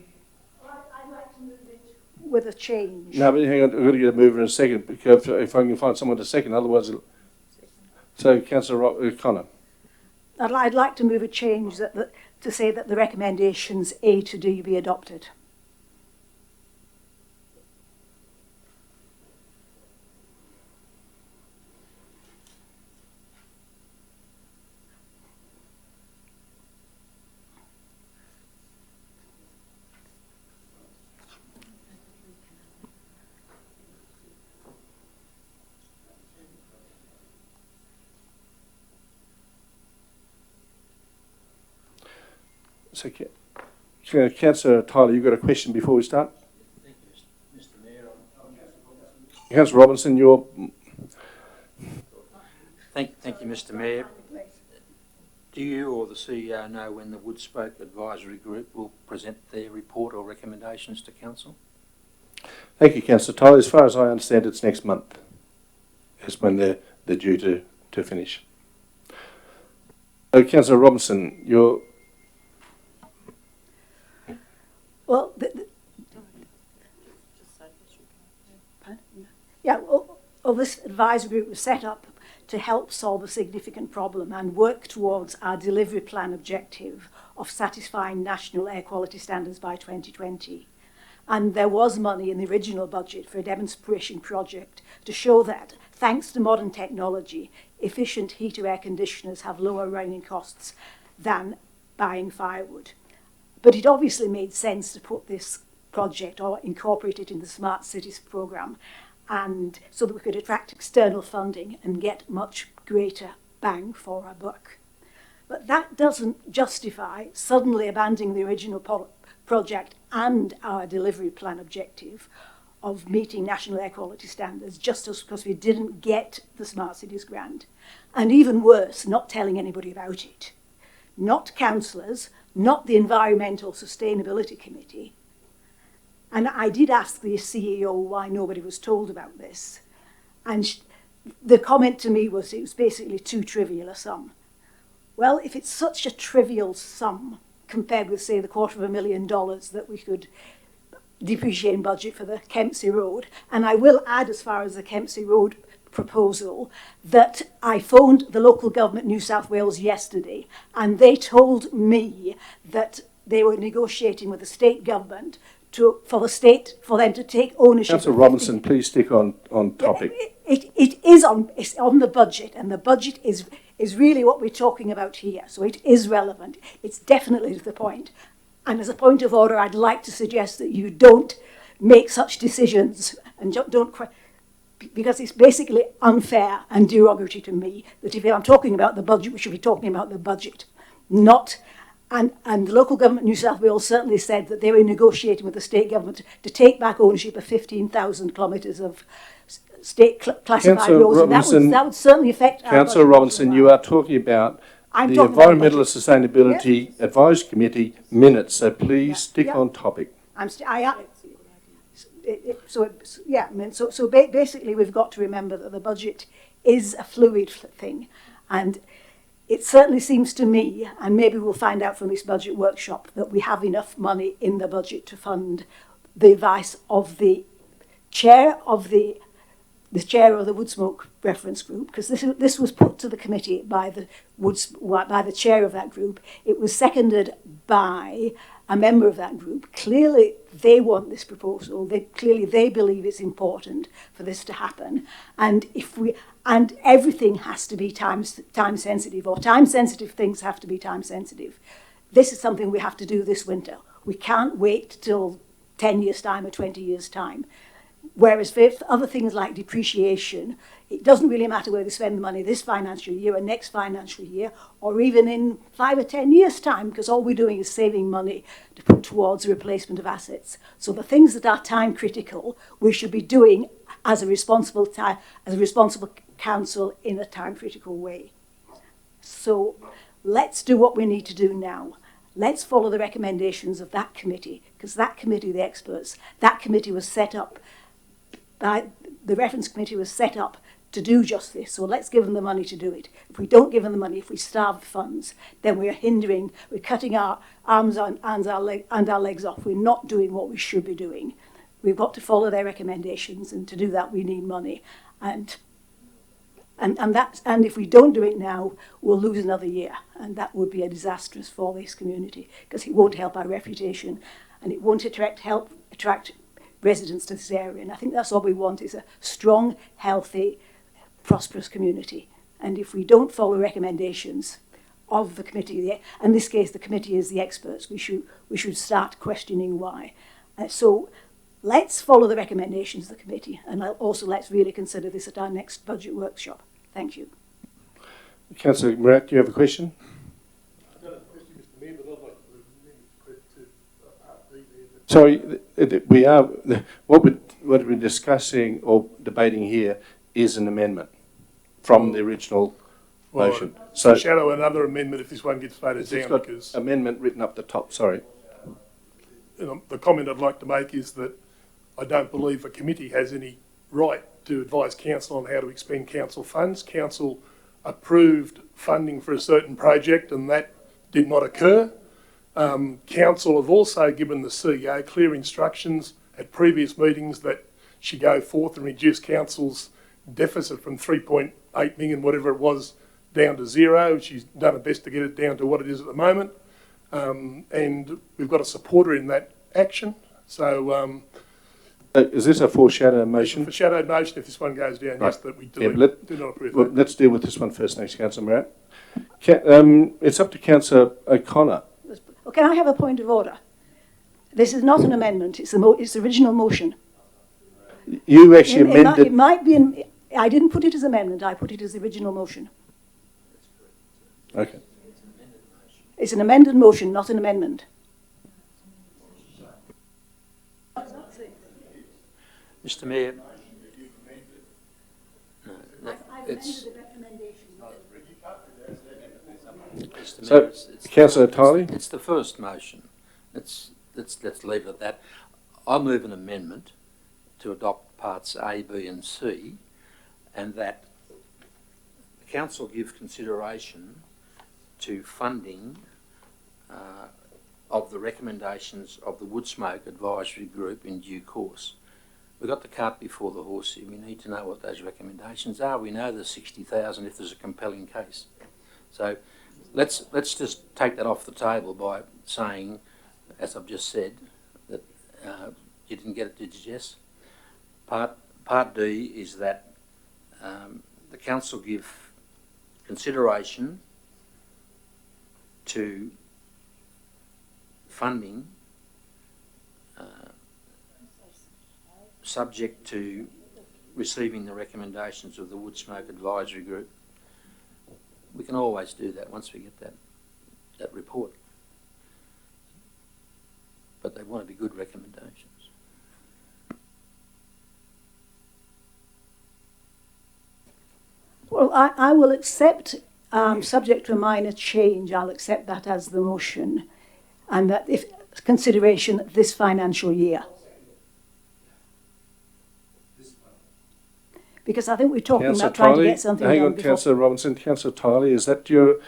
I'd like to move it with a change. No, but hang on, I've got to get a mover in a second, because if I can find someone to second, otherwise... So, Councillor Connor. I'd like to move a change to say that the recommendations A to D be adopted. So, Councillor Tyler, you've got a question before we start? Thank you, Mr Mayor. Councillor Robinson, you're... Thank you, Mr Mayor. Do you or the CEO know when the Woodspoke Advisory Group will present their report or recommendations to Council? Thank you, Councillor Tyler. As far as I understand, it's next month. Is when they're due to finish. So, Councillor Robinson, you're... Well, this advisory group was set up to help solve a significant problem and work towards our delivery plan objective of satisfying national air quality standards by 2020. And there was money in the original budget for a demonstration project to show that, thanks to modern technology, efficient heater air conditioners have lower running costs than buying firewood. But it obviously made sense to put this project or incorporate it in the Smart Cities programme, and so that we could attract external funding and get much greater bang for our buck. But that doesn't justify suddenly abandoning the original project and our delivery plan objective of meeting national air quality standards just because we didn't get the Smart Cities grant. And even worse, not telling anybody about it. Not councillors, not the Environmental Sustainability Committee. And I did ask the CEO why nobody was told about this. And the comment to me was it was basically too trivial a sum. Well, if it's such a trivial sum compared with, say, the $250,000 that we could depreciate budget for the Kempsey Road, and I will add, as far as the Kempsey Road proposal, that I phoned the local government New South Wales yesterday, and they told me that they were negotiating with the state government for them to take ownership. Councillor Robinson, please stick on topic. It's on the budget, and the budget is really what we're talking about here. So it is relevant. It's definitely to the point. And as a point of order, I'd like to suggest that you don't make such decisions and don't because it's basically unfair and derogatory to me that if I'm talking about the budget, we should be talking about the budget, not. And the local government New South Wales certainly said that they were negotiating with the state government to take back ownership of 15,000 kilometres of state classified roads. And that would certainly affect our Councillor Robinson, you are talking about the Environmental Sustainability Advisory Committee minutes, so please stick on topic. Basically we've got to remember that the budget is a fluid thing, and it certainly seems to me, and maybe we'll find out from this budget workshop, that we have enough money in the budget to fund the advice of the chair of the Woodsmoke Reference Group, because this was put to the committee by the chair of that group. It was seconded by a member of that group. Clearly, they want this proposal. They believe it's important for this to happen. And everything has to be time sensitive, or time sensitive things have to be time sensitive. This is something we have to do this winter. We can't wait till 10 years' time or 20 years' time. Whereas for other things like depreciation, it doesn't really matter where they spend the money this financial year or next financial year, or even in 5 or 10 years' time, because all we're doing is saving money to put towards the replacement of assets. So the things that are time critical, we should be doing as a responsible council in a time critical way. So let's do what we need to do now. Let's follow the recommendations of that committee, because that committee, the experts, that committee was set up the reference committee was set up to do just this. So let's give them the money to do it. If we don't give them the money, if we starve the funds, then we're cutting our arms and our legs off. We're not doing what we should be doing. we've got to follow their recommendations, and to do that we need money. And if we don't do it now, we'll lose another year, and that would be a disastrous for this community, because it won't help our reputation, and it won't attract residents to this area. And I think that's all we want, is a strong, healthy, prosperous community. And if we don't follow recommendations of the committee, in this case the committee is the experts, we should start questioning why. So let's follow the recommendations of the committee, and also let's really consider this at our next budget workshop. Thank you. Councillor Murat, do you have a question? Sorry, we are, what we're discussing or debating here is an amendment from the original motion. So shadow another amendment if this one gets voted it's down, got because amendment written up the top, sorry. The comment I'd like to make is that I don't believe a committee has any right to advise council on how to expend council funds. Council approved funding for a certain project and that did not occur. Council have also given the CEO clear instructions at previous meetings that she go forth and reduce council's deficit from 3.8 million, whatever it was, down to zero. She's done her best to get it down to what it is at the moment. And we've got a supporter in that action. So is this a foreshadow motion? Foreshadowed motion if this one goes down, right. Yes, that we do not approve. Well, let's deal with this one first, next, Councillor Murat. It's up to Councillor O'Connor. Well, can I have a point of order? This is not an amendment, it's the original motion. You actually amended... It might be, I didn't put it as amendment, I put it as the original motion. Okay. It's an amended motion, not an amendment. Mr. Mayor, it's... So, Councillor Tiley? It's the first motion. Let's leave it at that. I move an amendment to adopt parts A, B and C, and that the council give consideration to funding of the recommendations of the Woodsmoke Advisory Group in due course. We've got the cart before the horse here. We need to know what those recommendations are. We know there's 60,000 if there's a compelling case. So let's just take that off the table by saying, as I've just said, that you didn't get it, did you, Jess? Part D is that the council give consideration to funding subject to receiving the recommendations of the Woodsmoke Advisory Group. We can always do that once we get that report. But they want to be good recommendations. Well, I will accept, subject to a minor change, I'll accept that as the motion, and that if consideration this financial year. Because I think we're talking about trying to get something done before... Hang on, Councillor Robinson. Councillor Tiley, is that your...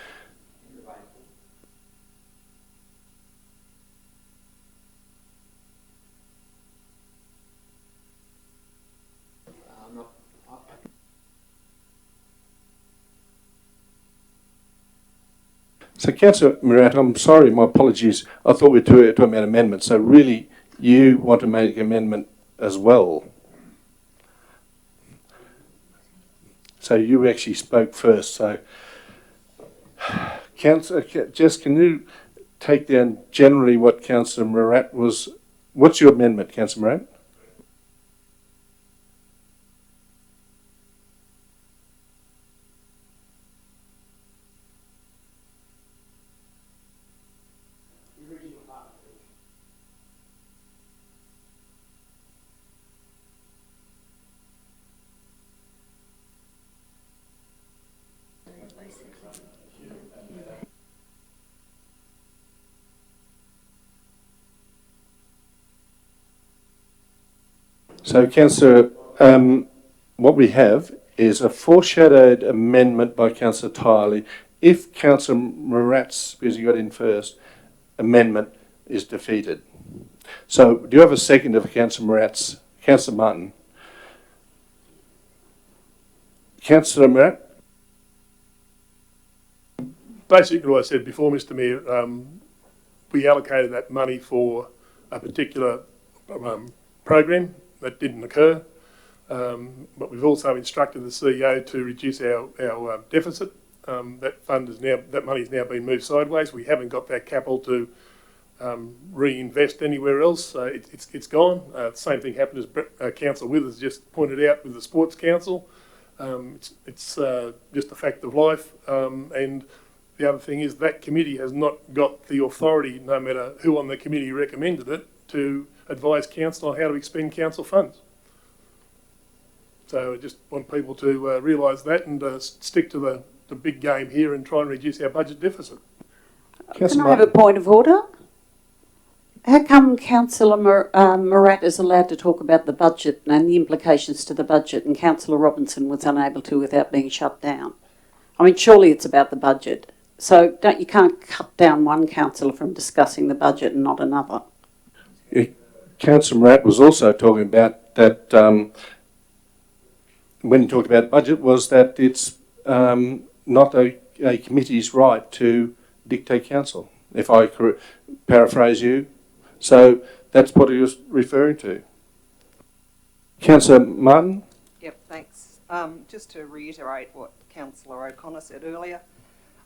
So, Councillor Murat, I'm sorry, my apologies. I thought we were talking about amendments. So, really, you want to make an amendment as well? So, you actually spoke first. So, Councillor, Jess, can you take down generally what Councillor Murat was... What's your amendment, Councillor Murat? So, Councillor, what we have is a foreshadowed amendment by Councillor Tiley. If Councillor Murat's, because he got in first, amendment is defeated. So do you have a second for Councillor Morat's? Councillor Martin. Councillor Morat? Basically, what I said before, Mr Mayor, we allocated that money for a particular program that didn't occur, but we've also instructed the CEO to reduce our deficit. That money has now been moved sideways. We haven't got that capital to reinvest anywhere else, so it's gone. Same thing happened as Councillor Withers just pointed out with the Sports Council. It's just a fact of life, and the other thing is that committee has not got the authority, no matter who on the committee recommended it, to advise council on how to expend council funds. So I just want people to realise that and stick to the big game here and try and reduce our budget deficit. Can I have a point of order? How come Councillor Morat is allowed to talk about the budget and the implications to the budget, and Councillor Robinson was unable to without being shut down? I mean, surely it's about the budget. So you can't cut down one councillor from discussing the budget and not another. Councillor Morat was also talking about that, when he talked about budget, was that it's not a committee's right to dictate council, if I paraphrase you. So that's what he was referring to. Councillor Martin? Yep, thanks. Just to reiterate what Councillor O'Connor said earlier,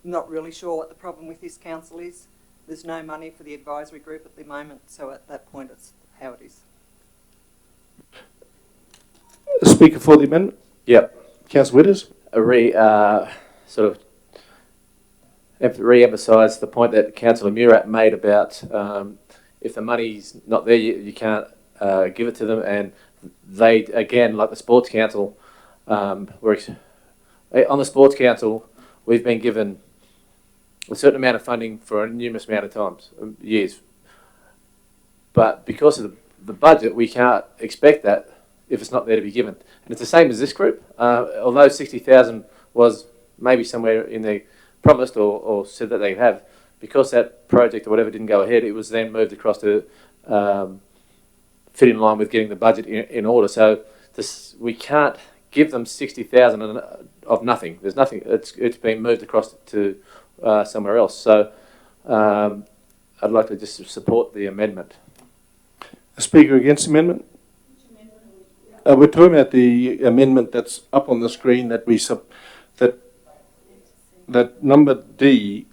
I'm not really sure what the problem with this council is. There's no money for the advisory group at the moment, so at that point it's how it is. Speaker for the amendment? Yep. Councillor Withers? Sort of re-emphasise the point that Councillor Murat made about if the money's not there, you can't give it to them, and they, again, like the Sports Council, on the Sports Council, we've been given a certain amount of funding for a numerous amount of times, years. But because of the budget, we can't expect that if it's not there to be given. And it's the same as this group. Although 60,000 was maybe somewhere in the promised or said that they'd have, because that project or whatever didn't go ahead, it was then moved across to fit in line with getting the budget in order. So we can't give them 60,000 of nothing. There's nothing. It's been moved across to somewhere else. So I'd like to just support the amendment. A speaker against the amendment? We're talking about the amendment that's up on the screen that that number D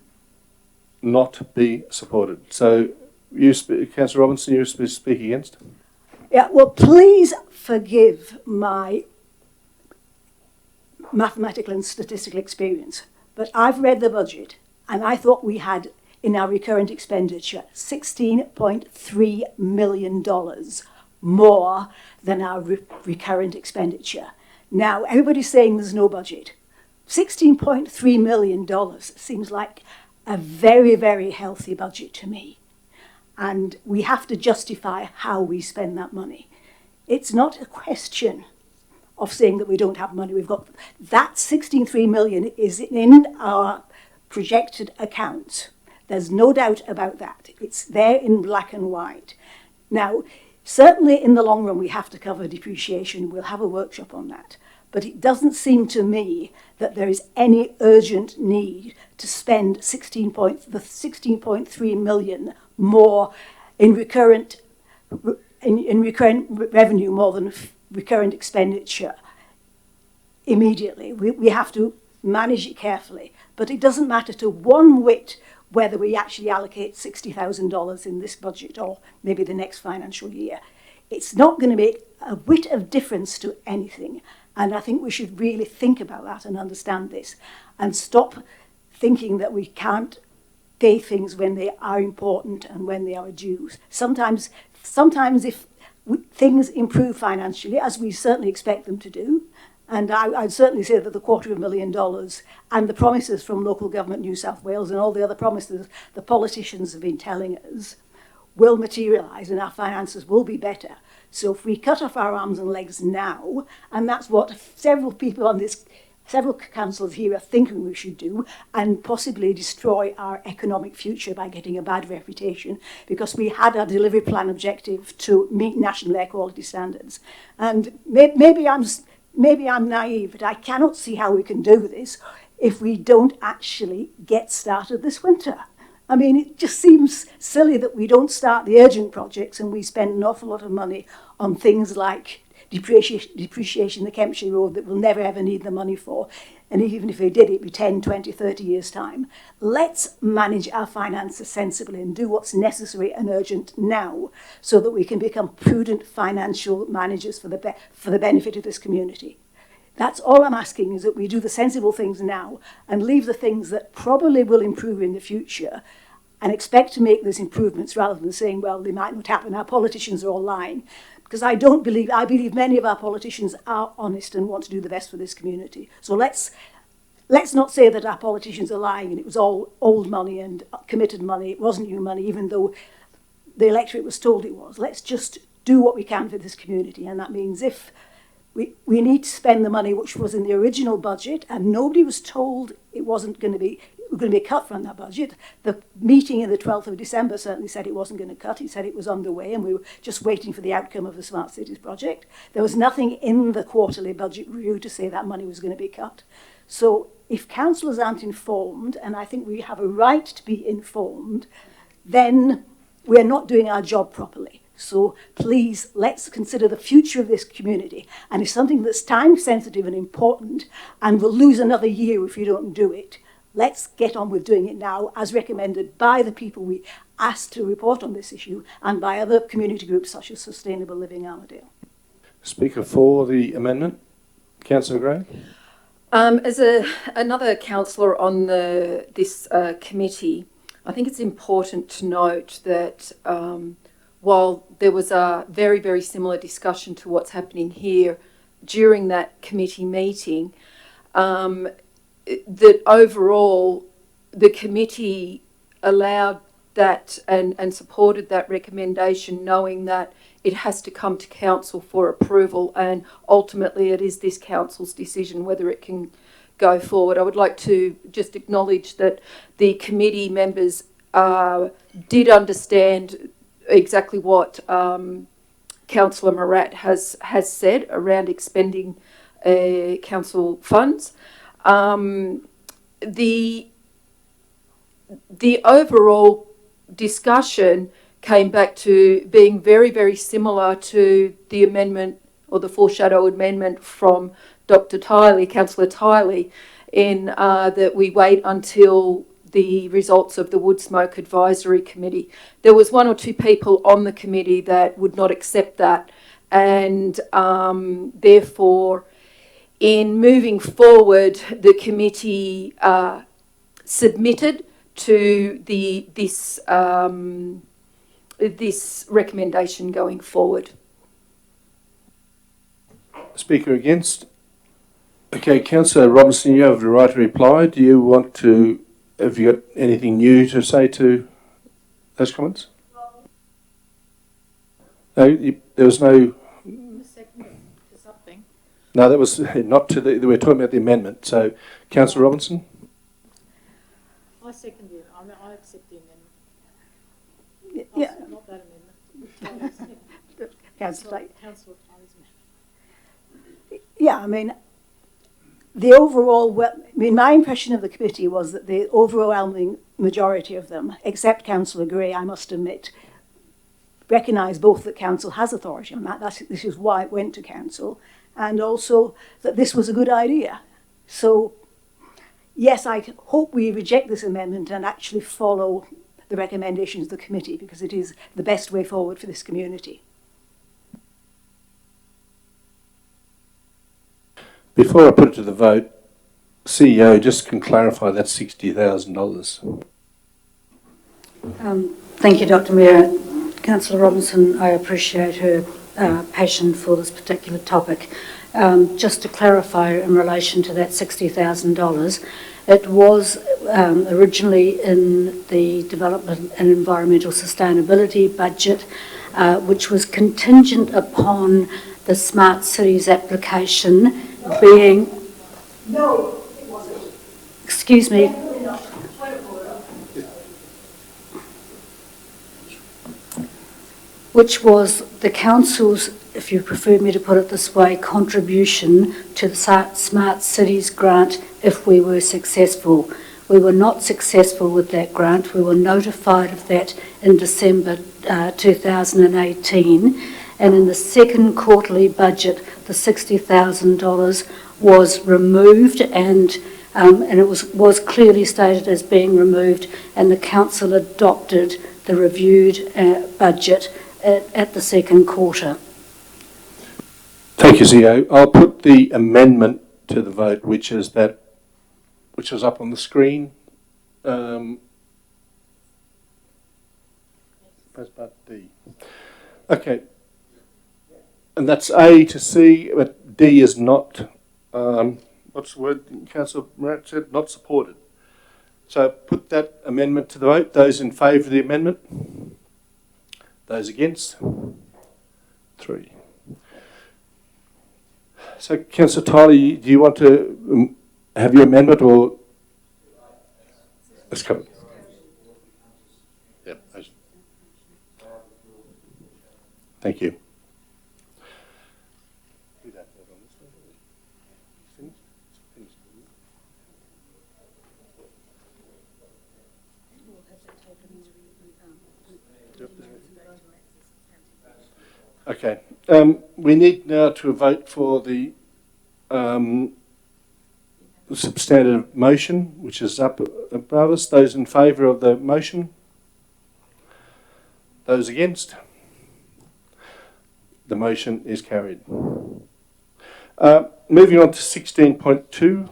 not be supported. So Councillor Robinson, you speak against? Yeah, well, please forgive my mathematical and statistical experience, but I've read the budget and I thought we had in our recurrent expenditure $16.3 million more than our recurrent expenditure. Now, everybody's saying there's no budget. $16.3 million seems like a very, very healthy budget to me. And we have to justify how we spend that money. It's not a question of saying that we don't have money. We've got that 63 million is in our projected accounts. There's no doubt about that. It's there in black and white. Now, certainly in the long run, we have to cover depreciation. We'll have a workshop on that. But it doesn't seem to me that there is any urgent need to spend the 16.3 million more in recurrent revenue more than recurrent expenditure immediately. We have to manage it carefully. But it doesn't matter to one whit whether we actually allocate $60,000 in this budget or maybe the next financial year. It's not going to make a whit of difference to anything. And I think we should really think about that and understand this and stop thinking that we can't pay things when they are important and when they are due. Sometimes if things improve financially, as we certainly expect them to do, and I'd certainly say that the $250,000 and the promises from local government New South Wales and all the other promises the politicians have been telling us will materialise and our finances will be better. So if we cut off our arms and legs now, and that's what several people on this several councillors here are thinking we should do, and possibly destroy our economic future by getting a bad reputation, because we had a delivery plan objective to meet national air quality standards. And maybe I'm naive, but I cannot see how we can do this if we don't actually get started this winter. I mean, it just seems silly that we don't start the urgent projects and we spend an awful lot of money on things like depreciation the Kempshire Road that we'll never ever need the money for. And even if we did, it'd be 10, 20, 30 years' time. Let's manage our finances sensibly and do what's necessary and urgent now so that we can become prudent financial managers for the benefit of this community. That's all I'm asking, is that we do the sensible things now and leave the things that probably will improve in the future and expect to make those improvements rather than saying, well, they might not happen. Our politicians are all lying. Because I believe many of our politicians are honest and want to do the best for this community. So let's not say that our politicians are lying and it was all old money and committed money. It wasn't new money, even though the electorate was told it was. Let's just do what we can for this community. And that means if we need to spend the money which was in the original budget, and nobody was told it wasn't going to be cut from that budget. The meeting on the 12th of December certainly said it wasn't going to cut. It said it was underway and we were just waiting for the outcome of the Smart Cities project. There was nothing in the quarterly budget review to say that money was going to be cut. So if councillors aren't informed, and I think we have a right to be informed, then we're not doing our job properly. So please, let's consider the future of this community. And it's something that's time sensitive and important, and we'll lose another year if you don't do it. Let's get on with doing it now, as recommended by the people we asked to report on this issue and by other community groups such as Sustainable Living Armadale. Speaker for the amendment, Councillor Gray. As another councillor on this committee, I think it's important to note that while there was a very, very similar discussion to what's happening here during that committee meeting, that overall the committee allowed that and supported that recommendation, knowing that it has to come to council for approval, and ultimately it is this council's decision whether it can go forward. I would like to just acknowledge that the committee members did understand exactly what Councillor Morat has said around expending council funds. The overall discussion came back to being very, very similar to the amendment or the foreshadowed amendment from Dr. Tiley, Councillor Tiley, in that we wait until the results of the Wood Smoke Advisory Committee. There was one or two people on the committee that would not accept that, and therefore, in moving forward, the committee submitted to this recommendation going forward. Speaker against. Okay, Councillor Robinson, you have the right to reply. Do you want to? Have you got anything new to say to those comments? No, there was no. No, that was not to the. We're talking about the amendment. So, Councillor Robinson. I second it. I accept the amendment. Yeah. Not that amendment. Councillor. Councillor Tyler's amendment. Yeah, I mean, the overall, my impression of the committee was that the overwhelming majority of them, except Councillor Gray, I must admit, recognise both that council has authority on that. This is why it went to council, and also that this was a good idea. So, yes, I hope we reject this amendment and actually follow the recommendations of the committee, because it is the best way forward for this community. Before I put it to the vote, CEO, just can clarify that's $60,000. Thank you, Dr. Mayor. Councillor Robinson, I appreciate her passion for this particular topic. Just to clarify in relation to that $60,000, it was originally in the Development and Environmental Sustainability budget, which was contingent upon the Smart Cities application being No, it wasn't. Excuse me. Which was the council's, if you prefer me to put it this way, contribution to the Smart Cities grant if we were successful. We were not successful with that grant. We were notified of that in December 2018, and in the second quarterly budget, the $60,000 was removed, and it was clearly stated as being removed, and the council adopted the reviewed budget at the second quarter. Thank you, CEO. I'll put the amendment to the vote, which is up on the screen. Press button D. Okay. And that's A to C, but D is not, what's the word Councillor Morat said? Not supported. So put that amendment to the vote. Those in favour of the amendment? Those against? 3. So, Councillor Tyler, do you want to have your amendment or? Let's come. Yep. Thank you. Okay. We need now to vote for the substantive motion, which is up above us. Those in favour of the motion? Those against? The motion is carried. Moving on to 16.2. Can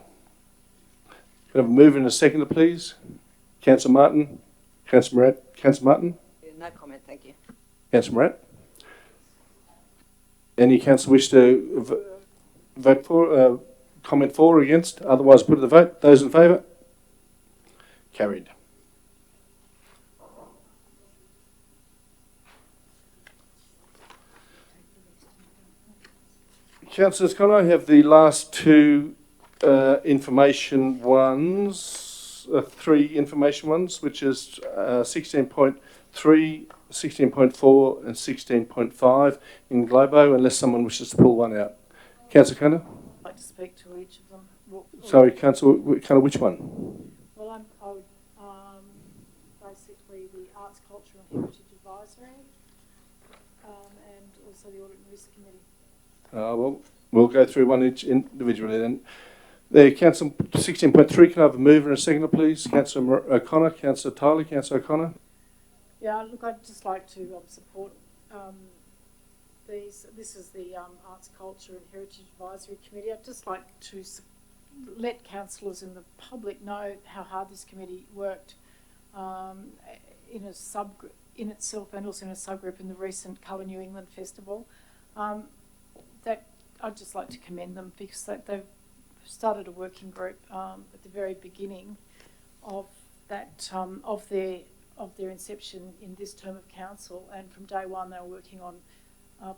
I have a move in a second, please? Councillor Martin. Councillor Morat. Councillor Martin. No comment, thank you. Councillor Morat. Any councillor wish to vote for, comment for or against? Otherwise, put to the vote. Those in favour? Carried. Councillors, can I have the last two information ones, 3 information ones, which is 16.3, 16.4 and 16.5 in Globo, unless someone wishes to pull one out. Councillor Connor? I'd like to speak to each of them. Sorry, Councillor Connor, which one? Well, I would basically the Arts, Culture and Heritage Advisory and also the Audit and Risk Committee. Well, we'll go through one each individually then. There, Councillor 16.3, can I have a mover and a seconder, please? Councillor O'Connor, Councillor Tyler, Councillor O'Connor. Yeah, look, I'd just like to support these. This is the Arts, Culture and Heritage Advisory Committee. I'd just like to let councillors and the public know how hard this committee worked in a subgroup in itself and also in a subgroup in the recent Colour New England Festival. That I'd just like to commend them because they've started a working group at the very beginning of that of their inception in this term of council, and from day one they were working on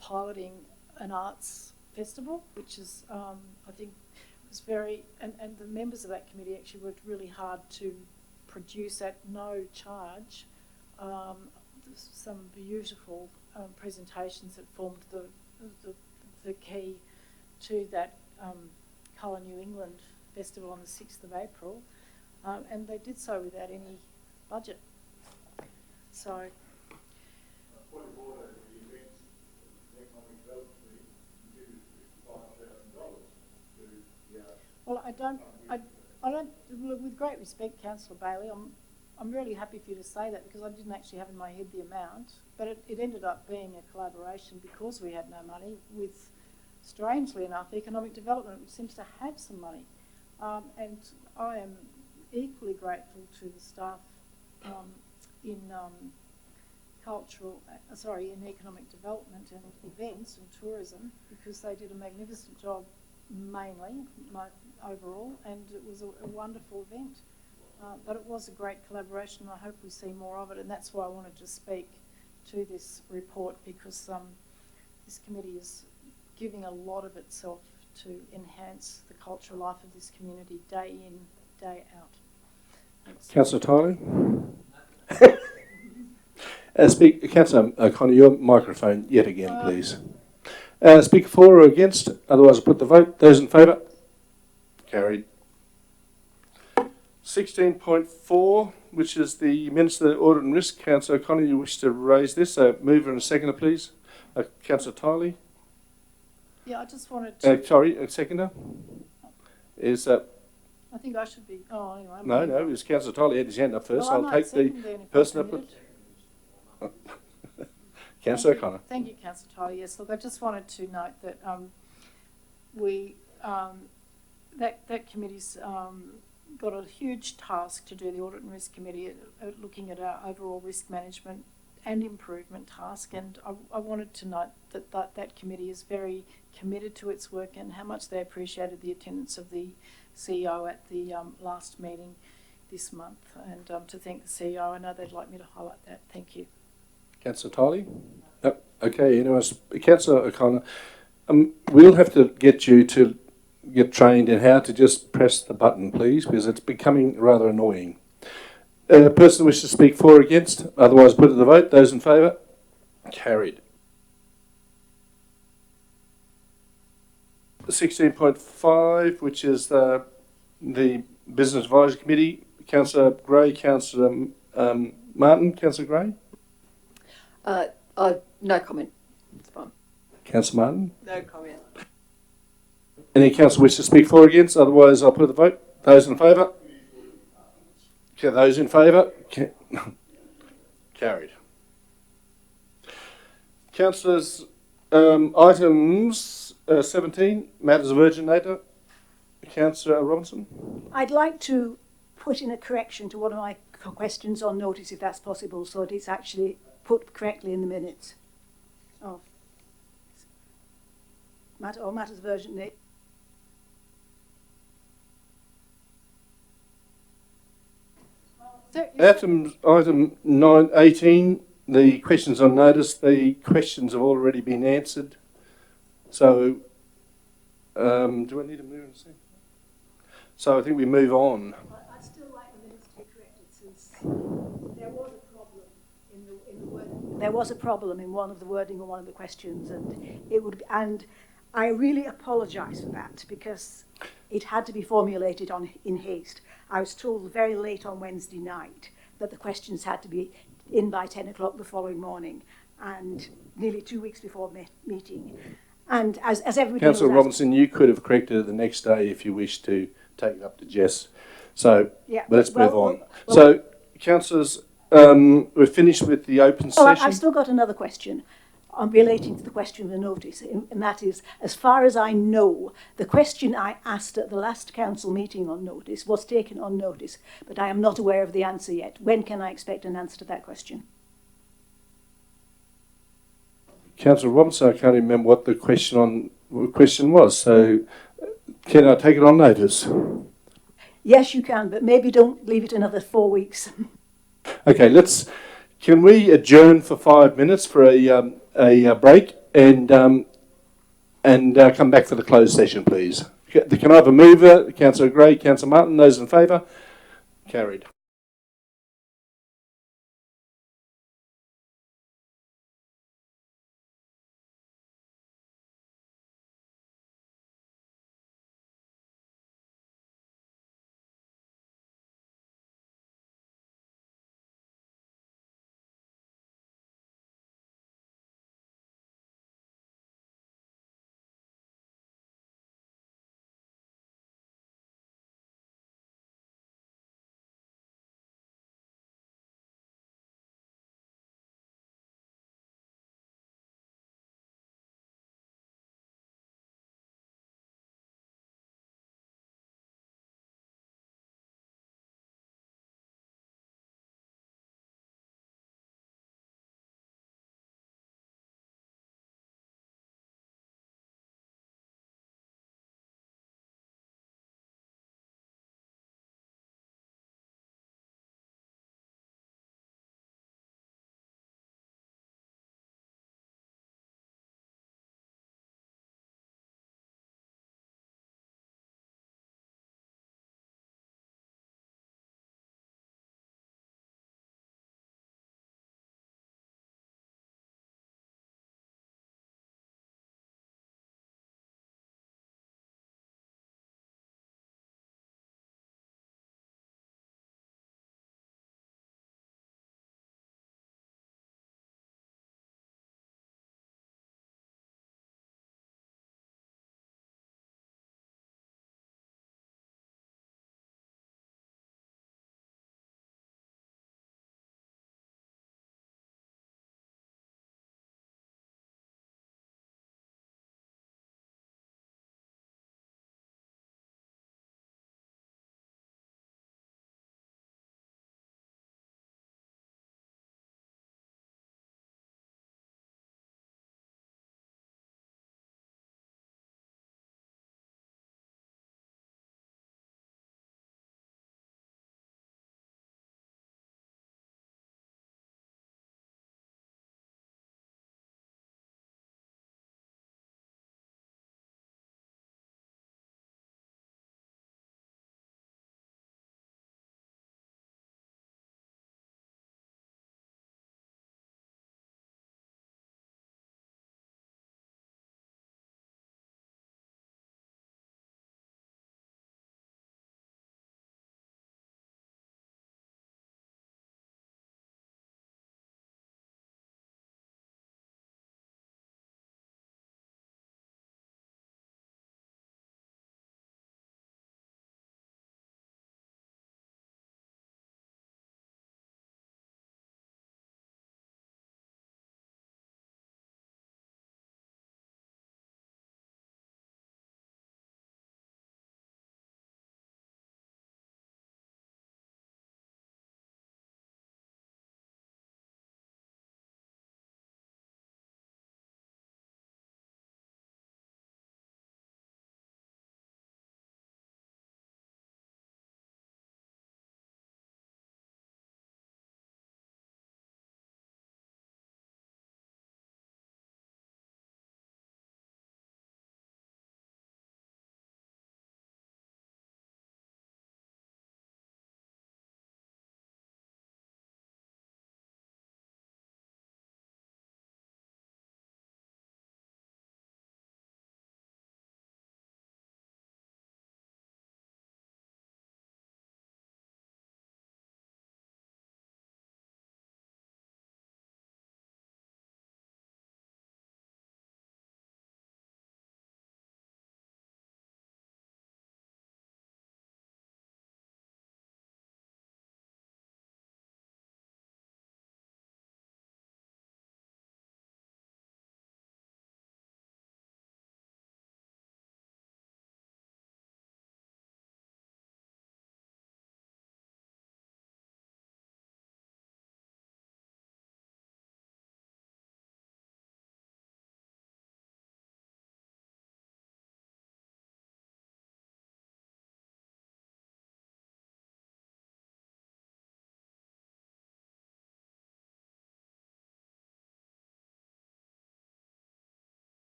piloting an arts festival, which is I think was very and the members of that committee actually worked really hard to produce at no charge some beautiful presentations that formed the key to that Colour New England Festival on the 6th of April, and they did so without any budget. So. Well, I don't, with great respect, Councillor Bailey, I'm really happy for you to say that because I didn't actually have in my head the amount, but it ended up being a collaboration because we had no money with, strangely enough, economic development, which seems to have some money. And I am equally grateful to the staff in in economic development and events and tourism because they did a magnificent job mainly, overall, and it was a wonderful event. But it was a great collaboration and I hope we see more of it, and that's why I wanted to speak to this report because this committee is giving a lot of itself to enhance the cultural life of this community day in, day out. Thanks. Councillor Tiley? Councillor O'Connor, your microphone yet again, please. Speak for or against? Otherwise, I'll put the vote. Those in favour? Carried. 16.4, which is the Minister of Audit and Risk. Councillor O'Connor, you wish to raise this? Mover and a seconder, please. Councillor Tiley? Yeah, I just wanted to... Sorry, a seconder? Is I think I should be... Oh, anyway. No, it was Councillor Tiley had his hand up first. Well, I'll take the person up with... Councillor O'Connor. Thank you, Councillor Tyler. Yes, look, I just wanted to note that that committee's got a huge task to do, the Audit and Risk Committee, at looking at our overall risk management and improvement task. And I wanted to note that committee is very committed to its work and how much they appreciated the attendance of the CEO at the last meeting this month. And to thank the CEO, I know they'd like me to highlight that. Thank you. Councillor Tiley? Yep. Okay, anyways, Councillor O'Connor, we'll have to get you to get trained in how to just press the button, please, because it's becoming rather annoying. Person wishes to speak for or against? Otherwise, put to the vote. Those in favour? Carried. 16.5, which is the Business Advisory Committee. Councillor Gray, Councillor Martin. Councillor Gray? No comment. It's fine. Councillor Martin? No comment. Any councillor wish to speak for or against? Otherwise, I'll put the vote. Those in favour? Okay, those in favour? Carried. Councillors, items 17, matters of urgent nature. Councillor Robinson? I'd like to put in a correction to one of my questions on notice, if that's possible, so that it's actually put correctly in the minutes. Oh. Matters of urgent nature. Item 18, the questions on notice. The questions have already been answered. So, do I need to move in a second? So I think we move on. I'd still like the minutes to be corrected, since there was a problem in the wording. There was a problem in one of the wording of one of the questions, and I really apologise for that, because it had to be formulated in haste. I was told very late on Wednesday night that the questions had to be in by 10 o'clock the following morning, and nearly 2 weeks before meeting. And as everybody knows... Councillor Robinson, you could have corrected it the next day if you wish to take it up to Jess. So, yeah, let's move on. So, councillors, we're finished with the open session. I've still got another question relating to the question of the notice, and that is, as far as I know, the question I asked at the last council meeting on notice was taken on notice, but I am not aware of the answer yet. When can I expect an answer to that question? Councillor Robinson, I can't remember what the question was, so can I take it on notice? Yes, you can, but maybe don't leave it another 4 weeks. Okay, can we adjourn for 5 minutes for a break and come back for the closed session, please? Can I have a mover? Councillor Gray, Councillor Martin, those in favour? Carried.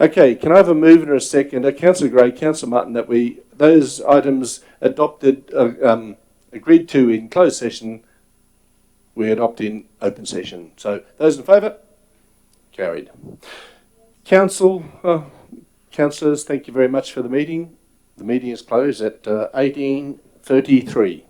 Okay, can I have a move and a second? Councillor Gray, Councillor Martin, that those items adopted, agreed to in closed session, we adopt in open session. So those in favour? Carried. Councillors, thank you very much for the meeting. The meeting is closed at 18:33.